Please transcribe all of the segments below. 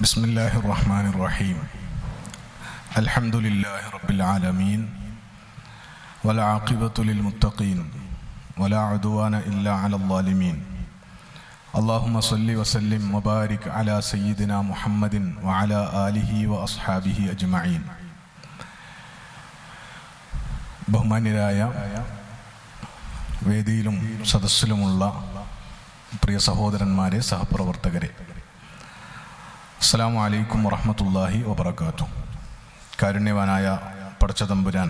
ബിസ്മില്ലാഹിർ റഹ്മാനിർ റഹീം. അൽഹംദുലില്ലാഹി റബ്ബിൽ ആലമീൻ വൽ ആഖിബത്തു ലിൽ മുത്തഖീൻ വലാ ഉദ്വാന ഇല്ലാ അലൽ ളാലിമീൻ. അല്ലാഹുമ്മ സ്വല്ലി വസല്ലിം വബാരിക് അലാ സയ്യിദിനാ മുഹമ്മദിൻ വഅലാ ആലിഹി വഅസ്ഹാബിഹി അജ്മഈൻ. ബഹുമാന്യരായ വേദിയിലും സദസ്സിലുമുള്ള പ്രിയ സഹോദരന്മാരെ, സഹപ്രവർത്തകരെ, അസ്സലാമു അലൈക്കും വറഹ്മത്തുള്ളാഹി വബറകാതുഹു. കാരുണ്യവാനായ പടച്ചതമ്പുരാൻ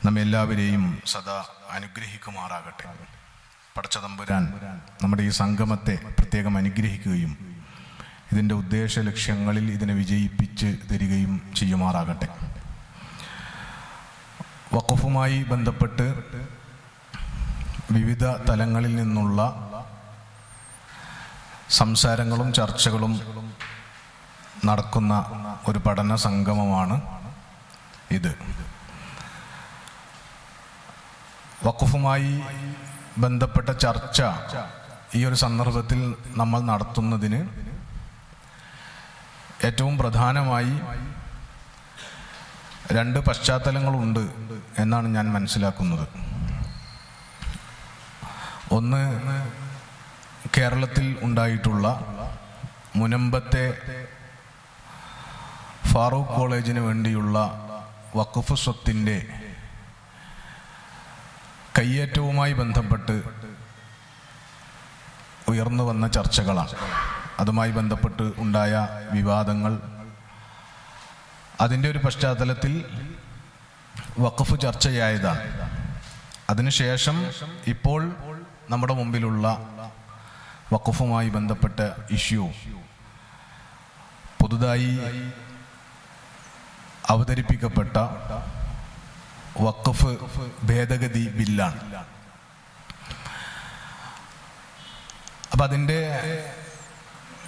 നമ്മെല്ലാവരെയും സദാ അനുഗ്രഹിക്കുമാറാകട്ടെ. പടച്ചതമ്പുരാൻ നമ്മുടെ ഈ സംഗമത്തെ പ്രത്യേകം അനുഗ്രഹിക്കുകയും ഇതിൻ്റെ ഉദ്ദേശ ലക്ഷ്യങ്ങളിൽ ഇതിനെ വിജയിപ്പിച്ച് തരികയും ചെയ്യുമാറാകട്ടെ. വഖഫുമായി ബന്ധപ്പെട്ട് വിവിധ തലങ്ങളിൽ നിന്നുള്ള സംസാരങ്ങളും ചർച്ചകളും നടക്കുന്ന ഒരു പഠന സംഗമമാണ് ഇത്. വഖഫുമായി ബന്ധപ്പെട്ട ചർച്ച ഈ ഒരു സന്ദർഭത്തിൽ നമ്മൾ നടത്തുന്നതിന് ഏറ്റവും പ്രധാനമായി രണ്ട് പശ്ചാത്തലങ്ങളുണ്ട് എന്നാണ് ഞാൻ മനസ്സിലാക്കുന്നത്. ഒന്ന്, കേരളത്തിൽ ഉണ്ടായിട്ടുള്ള മുനമ്പത്തെ ഫാറൂഖ് കോളേജിന് വേണ്ടിയുള്ള വഖഫ് സ്വത്തിൻ്റെ കയ്യേറ്റവുമായി ബന്ധപ്പെട്ട് ഉയർന്നു വന്ന ചർച്ചകളാണ്. അതുമായി ബന്ധപ്പെട്ട് ഉണ്ടായ വിവാദങ്ങൾ, അതിൻ്റെ ഒരു പശ്ചാത്തലത്തിൽ വഖഫ് ചർച്ചയായതാണ്. അതിനുശേഷം ഇപ്പോൾ നമ്മുടെ മുമ്പിലുള്ള വഖഫുമായി ബന്ധപ്പെട്ട ഇഷ്യൂ പുതുതായി അവതരിപ്പിക്കപ്പെട്ട വഖഫ് ഭേദഗതി ബില്ലാണ്. അപ്പം അതിൻ്റെ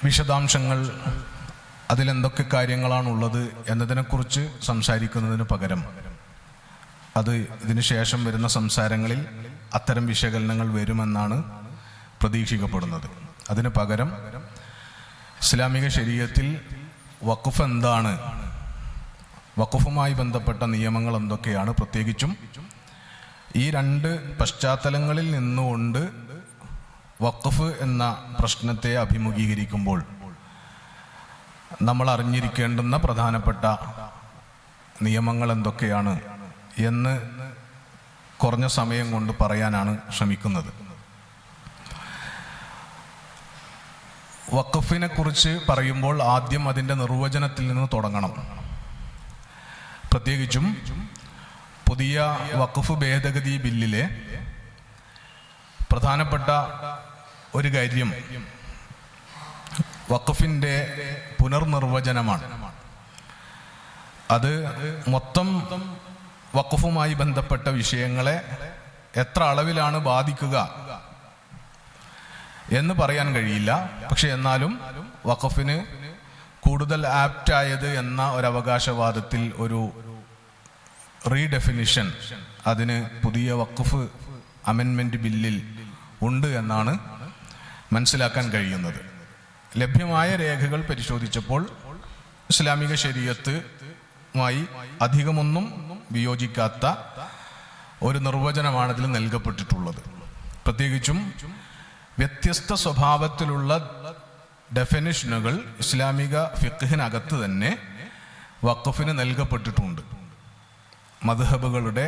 വിശദാംശങ്ങൾ, അതിലെന്തൊക്കെ കാര്യങ്ങളാണുള്ളത് എന്നതിനെക്കുറിച്ച് സംസാരിക്കുന്നതിന് പകരം അത് ഇതിനു ശേഷം വരുന്ന സംസാരങ്ങളിൽ അത്തരം വിശകലനങ്ങൾ വരുമെന്നാണ് പ്രതീക്ഷിക്കപ്പെടുന്നത്. അതിന് പകരം ഇസ്ലാമിക ശരീഅത്തിൽ വഖഫ് എന്താണ്, വഖഫുമായി ബന്ധപ്പെട്ട നിയമങ്ങൾ എന്തൊക്കെയാണ്, പ്രത്യേകിച്ചും ഈ രണ്ട് പശ്ചാത്തലങ്ങളിൽ നിന്നുകൊണ്ട് വഖഫ് എന്ന പ്രശ്നത്തെ അഭിമുഖീകരിക്കുമ്പോൾ നമ്മൾ അറിഞ്ഞിരിക്കേണ്ടുന്ന പ്രധാനപ്പെട്ട നിയമങ്ങൾ എന്തൊക്കെയാണ് എന്ന് കുറഞ്ഞ സമയം കൊണ്ട് പറയാനാണ് ശ്രമിക്കുന്നത്. വഖഫിനെ കുറിച്ച് പറയുമ്പോൾ ആദ്യം അതിൻ്റെ നിർവചനത്തിൽ നിന്ന് തുടങ്ങണം. പ്രത്യേകിച്ചും പുതിയ വഖഫ് ഭേദഗതി ബില്ലിലെ പ്രധാനപ്പെട്ട ഒരു കാര്യം വഖഫിൻ്റെ പുനർനിർവചനമാണ്. അത് മൊത്തം വഖഫുമായി ബന്ധപ്പെട്ട വിഷയങ്ങളെ എത്ര അളവിലാണ് ബാധിക്കുക എന്ന് പറയാൻ കഴിയില്ല. പക്ഷെ എന്നാലും വഖഫിന് കൂടുതൽ ആപ്റ്റായത് എന്ന ഒരവകാശവാദത്തിൽ ഒരു റീഡെഫിനിഷൻ അതിന് പുതിയ വഖഫ് അമെൻമെന്റ് ബില്ലിൽ ഉണ്ട് എന്നാണ് മനസ്സിലാക്കാൻ കഴിയുന്നത്. ലഭ്യമായ രേഖകൾ പരിശോധിച്ചപ്പോൾ ഇസ്ലാമിക ശരീഅത്തുമായി അധികമൊന്നും വിയോജിക്കാത്ത ഒരു നിർവചനമാണ് ഇതിൽ നൽകപ്പെട്ടിട്ടുള്ളത്. പ്രത്യേകിച്ചും വ്യത്യസ്ത സ്വഭാവത്തിലുള്ള ഡെഫിനിഷനുകൾ ഇസ്ലാമിക ഫിഖ്ഹിനകത്ത് തന്നെ വഖഫിന് നൽകപ്പെട്ടിട്ടുണ്ട്. മദ്ഹബുകളുടെ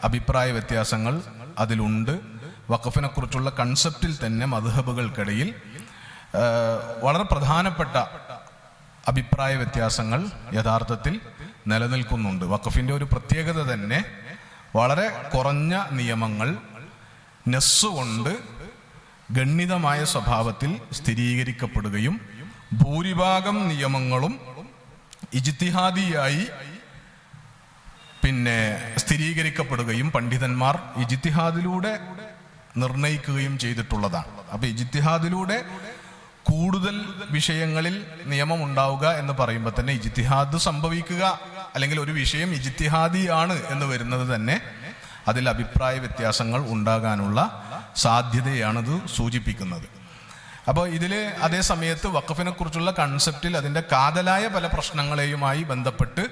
അഭിപ്രായ വ്യത്യാസങ്ങൾ അതിലുണ്ട്. വഖഫിനെ കുറിച്ചുള്ള കൺസെപ്റ്റിൽ തന്നെ മദ്ഹബുകൾക്കിടയിൽ വളരെ പ്രധാനപ്പെട്ട അഭിപ്രായ വ്യത്യാസങ്ങൾ യഥാർത്ഥത്തിൽ നിലനിൽക്കുന്നുണ്ട്. വഖഫിൻ്റെ ഒരു പ്രത്യേകത തന്നെ വളരെ കുറഞ്ഞ നിയമങ്ങൾ നസ്സ് കൊണ്ട് ഗണ്യമായ സ്വഭാവത്തിൽ സ്ഥിരീകരിക്കപ്പെടുകയും ഭൂരിഭാഗം നിയമങ്ങളും ഇജ്തിഹാദിയായി സ്ഥിരീകരിക്കപ്പെടുകയും പണ്ഡിതന്മാർ ഇജ്തിഹാദിലൂടെ നിർണയിക്കുകയും ചെയ്തിട്ടുള്ളതാണ്. അപ്പൊ ഇജ്തിഹാദിലൂടെ കൂടുതൽ വിഷയങ്ങളിൽ നിയമം ഉണ്ടാവുക എന്ന് പറയുമ്പോൾ തന്നെ ഇജ്തിഹാദ് സംഭവിക്കുക, അല്ലെങ്കിൽ ഒരു വിഷയം ഇജ്തിഹാദിയാണ് എന്ന് വരുന്നത് തന്നെ അതിൽ അഭിപ്രായ വ്യത്യാസങ്ങൾ ഉണ്ടാകാനുള്ള സാധ്യതയാണിത് സൂചിപ്പിക്കുന്നത്. അപ്പോൾ ഇതിൽ അതേ സമയത്ത് വഖഫിനെ കുറിച്ചുള്ള കൺസെപ്റ്റിൽ അതിൻ്റെ കാതലായ പല പ്രശ്നങ്ങളെയുമായി ബന്ധപ്പെട്ട്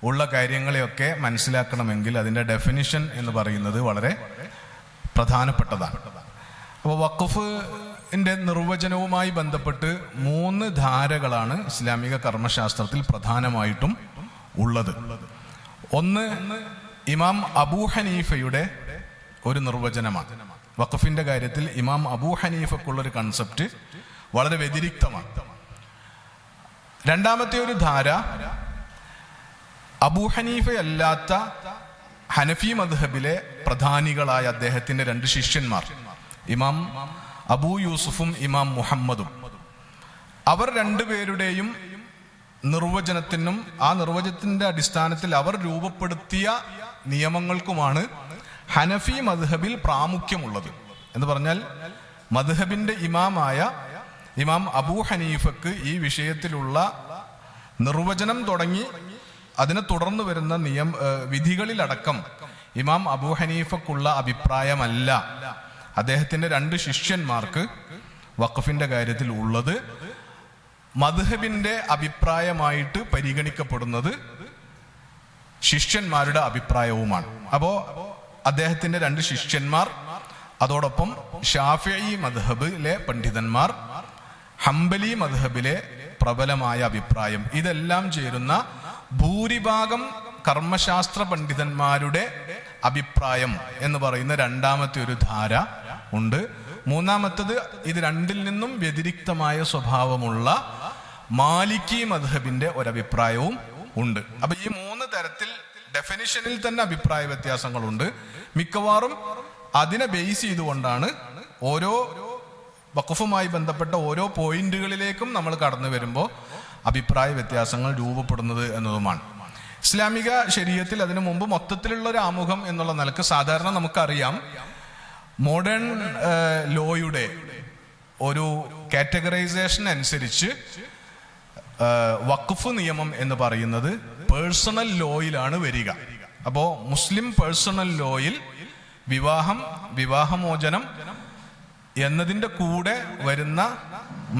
ഉള്ള കാര്യങ്ങളെയൊക്കെ മനസ്സിലാക്കണമെങ്കിൽ അതിൻ്റെ ഡെഫിനിഷൻ എന്ന് പറയുന്നത് വളരെ പ്രധാനപ്പെട്ടതാണ്. അപ്പോൾ വഖഫിൻ്റെ നിർവചനവുമായി ബന്ധപ്പെട്ട് 3 ധാരകളാണ് ഇസ്ലാമിക കർമ്മശാസ്ത്രത്തിൽ പ്രധാനമായിട്ടും ഉള്ളത്. ഒന്ന് ഇമാം അബൂ ഹനീഫയുടെ ഒരു നിർവചനമാണ്. വഖഫിന്റെ കാര്യത്തിൽ ഇമാം അബൂ ഹനീഫക്കുള്ളൊരു കൺസെപ്റ്റ് വളരെ വ്യതിരിക്തമാണ്. രണ്ടാമത്തെ ഒരു ധാര അബൂ ഹനീഫയല്ലാത്ത ഹനഫി മദ്ഹബിലെ പ്രധാനികളായ അദ്ദേഹത്തിന്റെ 2 ശിഷ്യന്മാർ, ഇമാം അബൂ യൂസുഫും ഇമാം മുഹമ്മദും, അവർ രണ്ടുപേരുടെയും നിർവചനത്തിനും ആ നിർവചനത്തിന്റെ അടിസ്ഥാനത്തിൽ അവർ രൂപപ്പെടുത്തിയ നിയമങ്ങൾക്കുമാണ് ഹനഫി മദ്ഹബിൽ പ്രാമുഖ്യമുള്ളത്. എന്ന് പറഞ്ഞാൽ മദ്ഹബിന്റെ ഇമാമായ ഇമാം അബൂ ഹനീഫക്ക് ഈ വിഷയത്തിലുള്ള നിർവചനം തുടങ്ങി അതിനെ തുടർന്ന് വരുന്ന വിധികളിലടക്കം ഇമാം അബൂ ഹനീഫക്കുള്ള അഭിപ്രായമല്ല അദ്ദേഹത്തിന്റെ 2 ശിഷ്യന്മാർക്ക് വഖഫിന്റെ കാര്യത്തിൽ ഉള്ളത്. മദ്ഹബിന്റെ അഭിപ്രായമായിട്ട് പരിഗണിക്കപ്പെടുന്നത് ശിഷ്യന്മാരുടെ അഭിപ്രായവുമാണ്. അപ്പോ അദ്ദേഹത്തിന്റെ 2 ശിഷ്യന്മാർ, അതോടൊപ്പം ഷാഫിഈ മദ്ഹബിലെ പണ്ഡിതന്മാർ, ഹംബലി മദ്ഹബിലെ പ്രബലമായ അഭിപ്രായം, ഇതെല്ലാം ചേരുന്ന ഭൂരിഭാഗം കർമ്മശാസ്ത്ര പണ്ഡിതന്മാരുടെ അഭിപ്രായം എന്ന് പറയുന്ന രണ്ടാമത്തെ ഒരു ധാര ഉണ്ട്. മൂന്നാമത്തത് ഇത് രണ്ടിൽ നിന്നും വ്യതിരിക്തമായ സ്വഭാവമുള്ള മാലിക്കി മദ്ഹബിന്റെ ഒരഭിപ്രായവും ഉണ്ട്. അപ്പൊ ഈ 3 തരത്തിൽ ഡെഫിനിഷനിൽ തന്നെ അഭിപ്രായ വ്യത്യാസങ്ങളുണ്ട്. മിക്കവാറും അതിനെ ബേസ് ചെയ്തുകൊണ്ടാണ് ഓരോ വഖഫുമായി ബന്ധപ്പെട്ട ഓരോ പോയിന്റുകളിലേക്കും നമ്മൾ കടന്നു വരുമ്പോൾ അഭിപ്രായ വ്യത്യാസങ്ങൾ രൂപപ്പെടുന്നത് എന്നതുമാണ്. ഇസ്ലാമിക ശരീഅത്തിൽ അതിനു മുമ്പ് മൊത്തത്തിലുള്ള ഒരു ആമുഖം എന്നുള്ള നിലക്ക് സാധാരണ നമുക്കറിയാം, മോഡേൺ ലോയുടെ ഒരു കാറ്റഗറൈസേഷൻ അനുസരിച്ച് വഖഫ് നിയമം എന്ന് പറയുന്നത് പേഴ്സണൽ ലോയിലാണ് വരിക. അപ്പോ മുസ്ലിം പേഴ്സണൽ ലോയിൽ വിവാഹമോചനം എന്നതിൻ്റെ കൂടെ വരുന്ന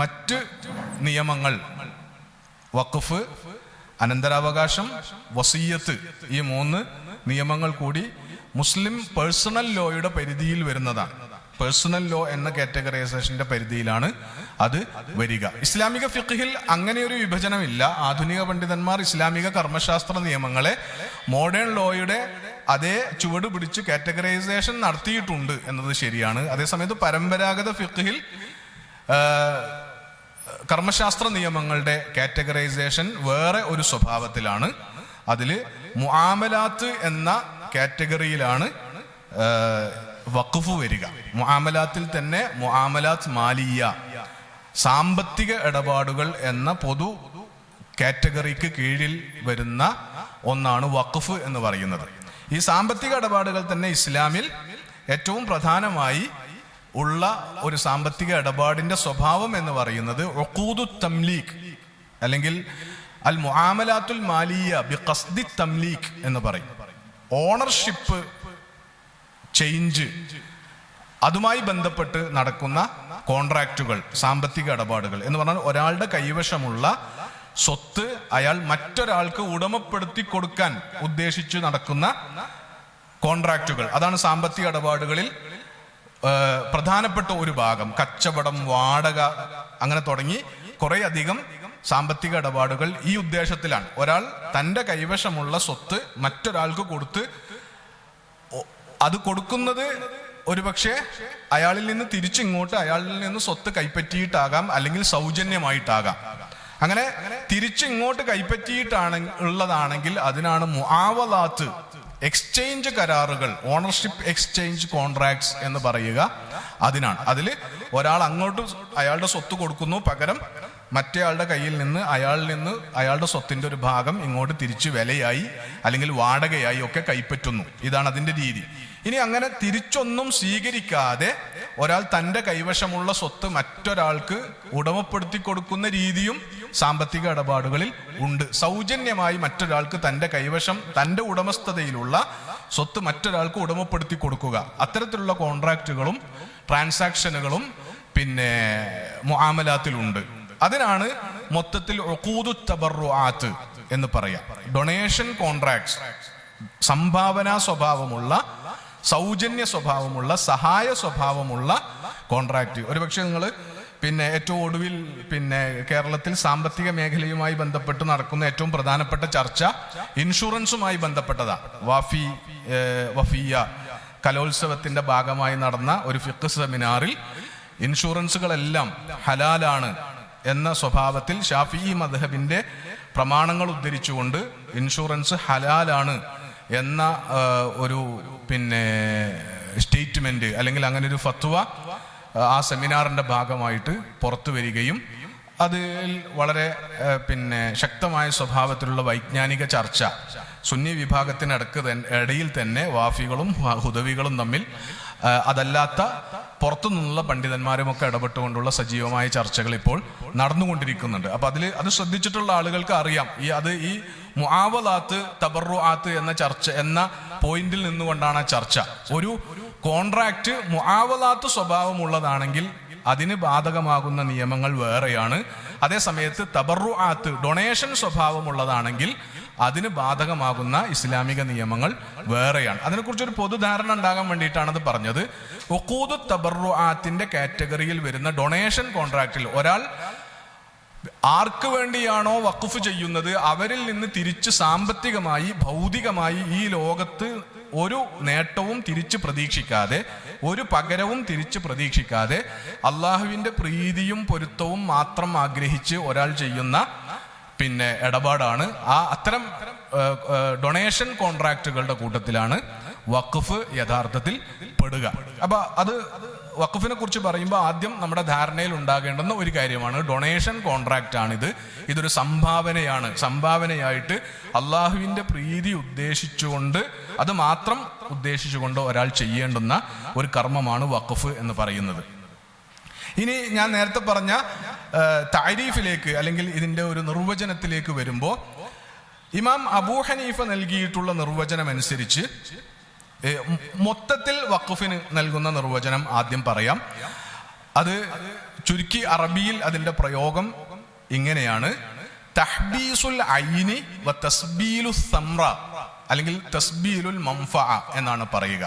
മറ്റ് നിയമങ്ങൾ, വഖഫ്, അനന്തരാവകാശം, വസിയ്യത്ത്, ഈ 3 നിയമങ്ങൾ കൂടി മുസ്ലിം പേഴ്സണൽ ലോയുടെ പരിധിയിൽ വരുന്നതാണ്. പേഴ്സണൽ ലോ എന്ന കാറ്റഗറൈസേഷന്റെ പരിധിയിലാണ് അത് വരിക. ഇസ്ലാമിക ഫിഖ്ഹിൽ അങ്ങനെ ഒരു വിഭജനമില്ല. ആധുനിക പണ്ഡിതന്മാർ ഇസ്ലാമിക കർമ്മശാസ്ത്ര നിയമങ്ങളെ മോഡേൺ ലോയുടെ അതേ ചുവട് പിടിച്ച് കാറ്റഗറൈസേഷൻ നടത്തിയിട്ടുണ്ട് എന്നത് ശരിയാണ്. അതേസമയത്ത് പരമ്പരാഗത ഫിഖ്ഹിൽ കർമ്മശാസ്ത്ര നിയമങ്ങളുടെ കാറ്റഗറൈസേഷൻ വേറെ ഒരു സ്വഭാവത്തിലാണ്. അതില് മുആമലാത്ത് എന്ന കാറ്റഗറിയിലാണ് വഖഫ് വരിക. മുആമലാത്തിൽ തന്നെ മുആമലാത്ത് മാലിയ, സാമ്പത്തിക ഇടപാടുകൾ എന്ന പൊതു കാറ്റഗറിക്ക് കീഴിൽ വരുന്ന ഒന്നാണ് വഖഫ് എന്ന് പറയുന്നത്. ഈ സാമ്പത്തിക ഇടപാടുകൾ തന്നെ ഇസ്ലാമിൽ ഏറ്റവും പ്രധാനമായി ഉള്ള ഒരു സാമ്പത്തിക ഇടപാടിന്റെ സ്വഭാവം എന്ന് പറയുന്നത് ഉഖൂദു തംലീക് അല്ലെങ്കിൽ അൽ മുആമലാത്തുൽ മാലിയ ബിഖസ്ദി തംലീക് എന്ന് പറയും. ഓണർഷിപ്പ് ചേഞ്ച്, അതുമായി ബന്ധപ്പെട്ട് നടക്കുന്ന കോൺട്രാക്റ്റുകൾ, സാമ്പത്തിക ഇടപാടുകൾ എന്ന് പറഞ്ഞാൽ ഒരാളുടെ കൈവശമുള്ള സ്വത്ത് അയാൾ മറ്റൊരാൾക്ക് ഉടമപ്പെടുത്തി കൊടുക്കാൻ ഉദ്ദേശിച്ച് നടക്കുന്ന കോൺട്രാക്റ്റുകൾ, അതാണ് സാമ്പത്തിക ഇടപാടുകളിൽ പ്രധാനപ്പെട്ട ഒരു ഭാഗം. കച്ചവടം, വാടക, അങ്ങനെ തുടങ്ങി കുറെ അധികം സാമ്പത്തിക ഇടപാടുകൾ ഈ ഉദ്ദേശത്തിലാണ്. ഒരാൾ തൻ്റെ കൈവശമുള്ള സ്വത്ത് മറ്റൊരാൾക്ക് കൊടുത്ത് അത് കൊടുക്കുന്നത് ഒരുപക്ഷെ അയാളിൽ നിന്ന് തിരിച്ചിങ്ങോട്ട് അയാളിൽ നിന്ന് സ്വത്ത് കൈപ്പറ്റിയിട്ടാകാം, അല്ലെങ്കിൽ സൗജന്യമായിട്ടാകാം. അങ്ങനെ തിരിച്ചിങ്ങോട്ട് കൈപ്പറ്റിയിട്ടാണ് ഉള്ളതാണെങ്കിൽ അതിനാണ് മുആവലാത്ത്, എക്സ്ചേഞ്ച് കരാറുകൾ, ഓണർഷിപ്പ് എക്സ്ചേഞ്ച് കോൺട്രാക്ട്സ് എന്ന് പറയുക. അതിനാണ്. അതിൽ ഒരാൾ അങ്ങോട്ട് അയാളുടെ സ്വത്ത് കൊടുക്കുന്നു, പകരം മറ്റേയാളുടെ കയ്യിൽ നിന്ന് അയാളുടെ സ്വത്തിന്റെ ഒരു ഭാഗം ഇങ്ങോട്ട് തിരിച്ച് വിലയായി അല്ലെങ്കിൽ വാടകയായി ഒക്കെ കൈപ്പറ്റുന്നു. ഇതാണ് അതിന്റെ രീതി. ഇനി അങ്ങനെ തിരിച്ചൊന്നും സ്വീകരിക്കാതെ ഒരാൾ തൻ്റെ കൈവശമുള്ള സ്വത്ത് മറ്റൊരാൾക്ക് ഉടമപ്പെടുത്തി കൊടുക്കുന്ന രീതിയും സാമ്പത്തിക ഇടപാടുകളിൽ ഉണ്ട്. സൗജന്യമായി മറ്റൊരാൾക്ക് തൻ്റെ കൈവശം, തൻ്റെ ഉടമസ്ഥതയിലുള്ള സ്വത്ത് മറ്റൊരാൾക്ക് ഉടമപ്പെടുത്തി കൊടുക്കുക. അത്തരത്തിലുള്ള കോൺട്രാക്റ്റുകളും ട്രാൻസാക്ഷനുകളും പിന്നെ മുആമലാത്തിലുണ്ട്. അതിനാണ് മൊത്തത്തിൽ ഉഖൂദു തബറുആത്ത് എന്ന് പറയാം. ഡൊണേഷൻ കോൺട്രാക്ട്സ്, സംഭാവന സ്വഭാവമുള്ള, സൗജന്യ സ്വഭാവമുള്ള, സഹായ സ്വഭാവമുള്ള കോൺട്രാക്ട്. ഒരുപക്ഷെ നിങ്ങൾ പിന്നെ ഏറ്റവും ഒടുവിൽ പിന്നെ കേരളത്തിൽ സാമ്പത്തിക മേഖലയുമായി ബന്ധപ്പെട്ട് നടക്കുന്ന ഏറ്റവും പ്രധാനപ്പെട്ട ചർച്ച ഇൻഷുറൻസുമായി ബന്ധപ്പെട്ടതാണ്. വഫിയ കലോത്സവത്തിന്റെ ഭാഗമായി നടന്ന ഒരു ഫിഖ് സെമിനാറിൽ ഇൻഷുറൻസുകളെല്ലാം ഹലാലാണ് എന്ന സ്വഭാവത്തിൽ ഷാഫിഈ മദ്ഹബിന്റെ പ്രമാണങ്ങൾ ഉദ്ധരിച്ചുകൊണ്ട് ഇൻഷുറൻസ് ഹലാലാണ് എന്ന ഒരു പിന്നെ സ്റ്റേറ്റ്മെന്റ് അല്ലെങ്കിൽ അങ്ങനെ ഒരു ഫത്വ ആ സെമിനാറിന്റെ ഭാഗമായിട്ട് പുറത്തു വരികയും അതിൽ വളരെ പിന്നെ ശക്തമായ സ്വഭാവത്തിലുള്ള വൈജ്ഞാനിക ചർച്ച സുന്നി വിഭാഗത്തിനിടയിൽ തന്നെ വാഫികളും ഹുദവികളും തമ്മിൽ, അതല്ലാത്ത പുറത്തു നിന്നുള്ള പണ്ഡിതന്മാരുമൊക്കെ ഇടപെട്ടുകൊണ്ടുള്ള സജീവമായ ചർച്ചകൾ ഇപ്പോൾ നടന്നുകൊണ്ടിരിക്കുന്നുണ്ട്. അപ്പൊ അത് ശ്രദ്ധിച്ചിട്ടുള്ള ആളുകൾക്ക് അറിയാം, ഈ മുആവലാത്ത് തബറുആത്ത് എന്ന ചർച്ച എന്ന പോയിന്റിൽ നിന്നുകൊണ്ടാണ് ആ ചർച്ച. ഒരു കോൺട്രാക്ട് മുആവലാത്ത് സ്വഭാവമുള്ളതാണെങ്കിൽ അതിന് ബാധകമാകുന്ന നിയമങ്ങൾ വേറെയാണ്. അതേസമയത്ത് തബറുആത്ത് ഡൊണേഷൻ സ്വഭാവമുള്ളതാണെങ്കിൽ അതിന് ബാധകമാകുന്ന ഇസ്ലാമിക നിയമങ്ങൾ വേറെയാണ്. അതിനെക്കുറിച്ചൊരു പൊതുധാരണ ഉണ്ടാകാൻ വേണ്ടിയിട്ടാണ് അത് പറഞ്ഞത്. ഉഖൂദു തബറുആത്തിന്റെ കാറ്റഗറിയിൽ വരുന്ന ഡൊണേഷൻ കോൺട്രാക്റ്റിൽ ഒരാൾ ആർക്ക് വേണ്ടിയാണോ വഖഫ് ചെയ്യുന്നത് അവരിൽ നിന്ന് തിരിച്ച് സാമ്പത്തികമായി, ഭൗതികമായി ഈ ലോകത്ത് ഒരു നേട്ടവും തിരിച്ച് പ്രതീക്ഷിക്കാതെ, ഒരു പകരവും തിരിച്ച് പ്രതീക്ഷിക്കാതെ അള്ളാഹുവിന്റെ പ്രീതിയും പൊരുത്തവും മാത്രം ആഗ്രഹിച്ച് ഒരാൾ ചെയ്യുന്ന പിന്നെ ഇടപാടാണ്. അത്തരം ഡൊണേഷൻ കോൺട്രാക്റ്റുകളുടെ കൂട്ടത്തിലാണ് വഖഫ് യഥാർത്ഥത്തിൽ പെടുക. അപ്പൊ അത് വഖഫിനെ കുറിച്ച് പറയുമ്പോൾ ആദ്യം നമ്മുടെ ധാരണയിൽ ഉണ്ടാകേണ്ടുന്ന ഒരു കാര്യമാണ്, ഡൊണേഷൻ കോൺട്രാക്റ്റ് ആണിത്. ഇതൊരു സംഭാവനയാണ്. സംഭാവനയായിട്ട് അള്ളാഹുവിന്റെ പ്രീതി ഉദ്ദേശിച്ചുകൊണ്ട്, അത് മാത്രം ഉദ്ദേശിച്ചുകൊണ്ട് ഒരാൾ ചെയ്യേണ്ടുന്ന ഒരു കർമ്മമാണ് വഖഫ് എന്ന് പറയുന്നത്. ഇനി ഞാൻ നേരത്തെ പറഞ്ഞ താരീഫിലേക്ക് അല്ലെങ്കിൽ ഇതിന്റെ ഒരു നിർവചനത്തിലേക്ക് വരുമ്പോൾ, ഇമാം അബൂ ഹനീഫ നൽകിയിട്ടുള്ള നിർവചനം അനുസരിച്ച് മൊത്തത്തിൽ വഖഫിന് നൽകുന്ന നിർവചനം ആദ്യം പറയാം. അത് ചുരുക്കി അറബിയിൽ അതിന്റെ പ്രയോഗം ഇങ്ങനെയാണ്: തഹ്ബീസുൽ ഐനി വ തസ്ബീലു സംറ, അല്ലെങ്കിൽ തസ്ബീലുൽ മൻഫഅ എന്നാണ് പറയുക.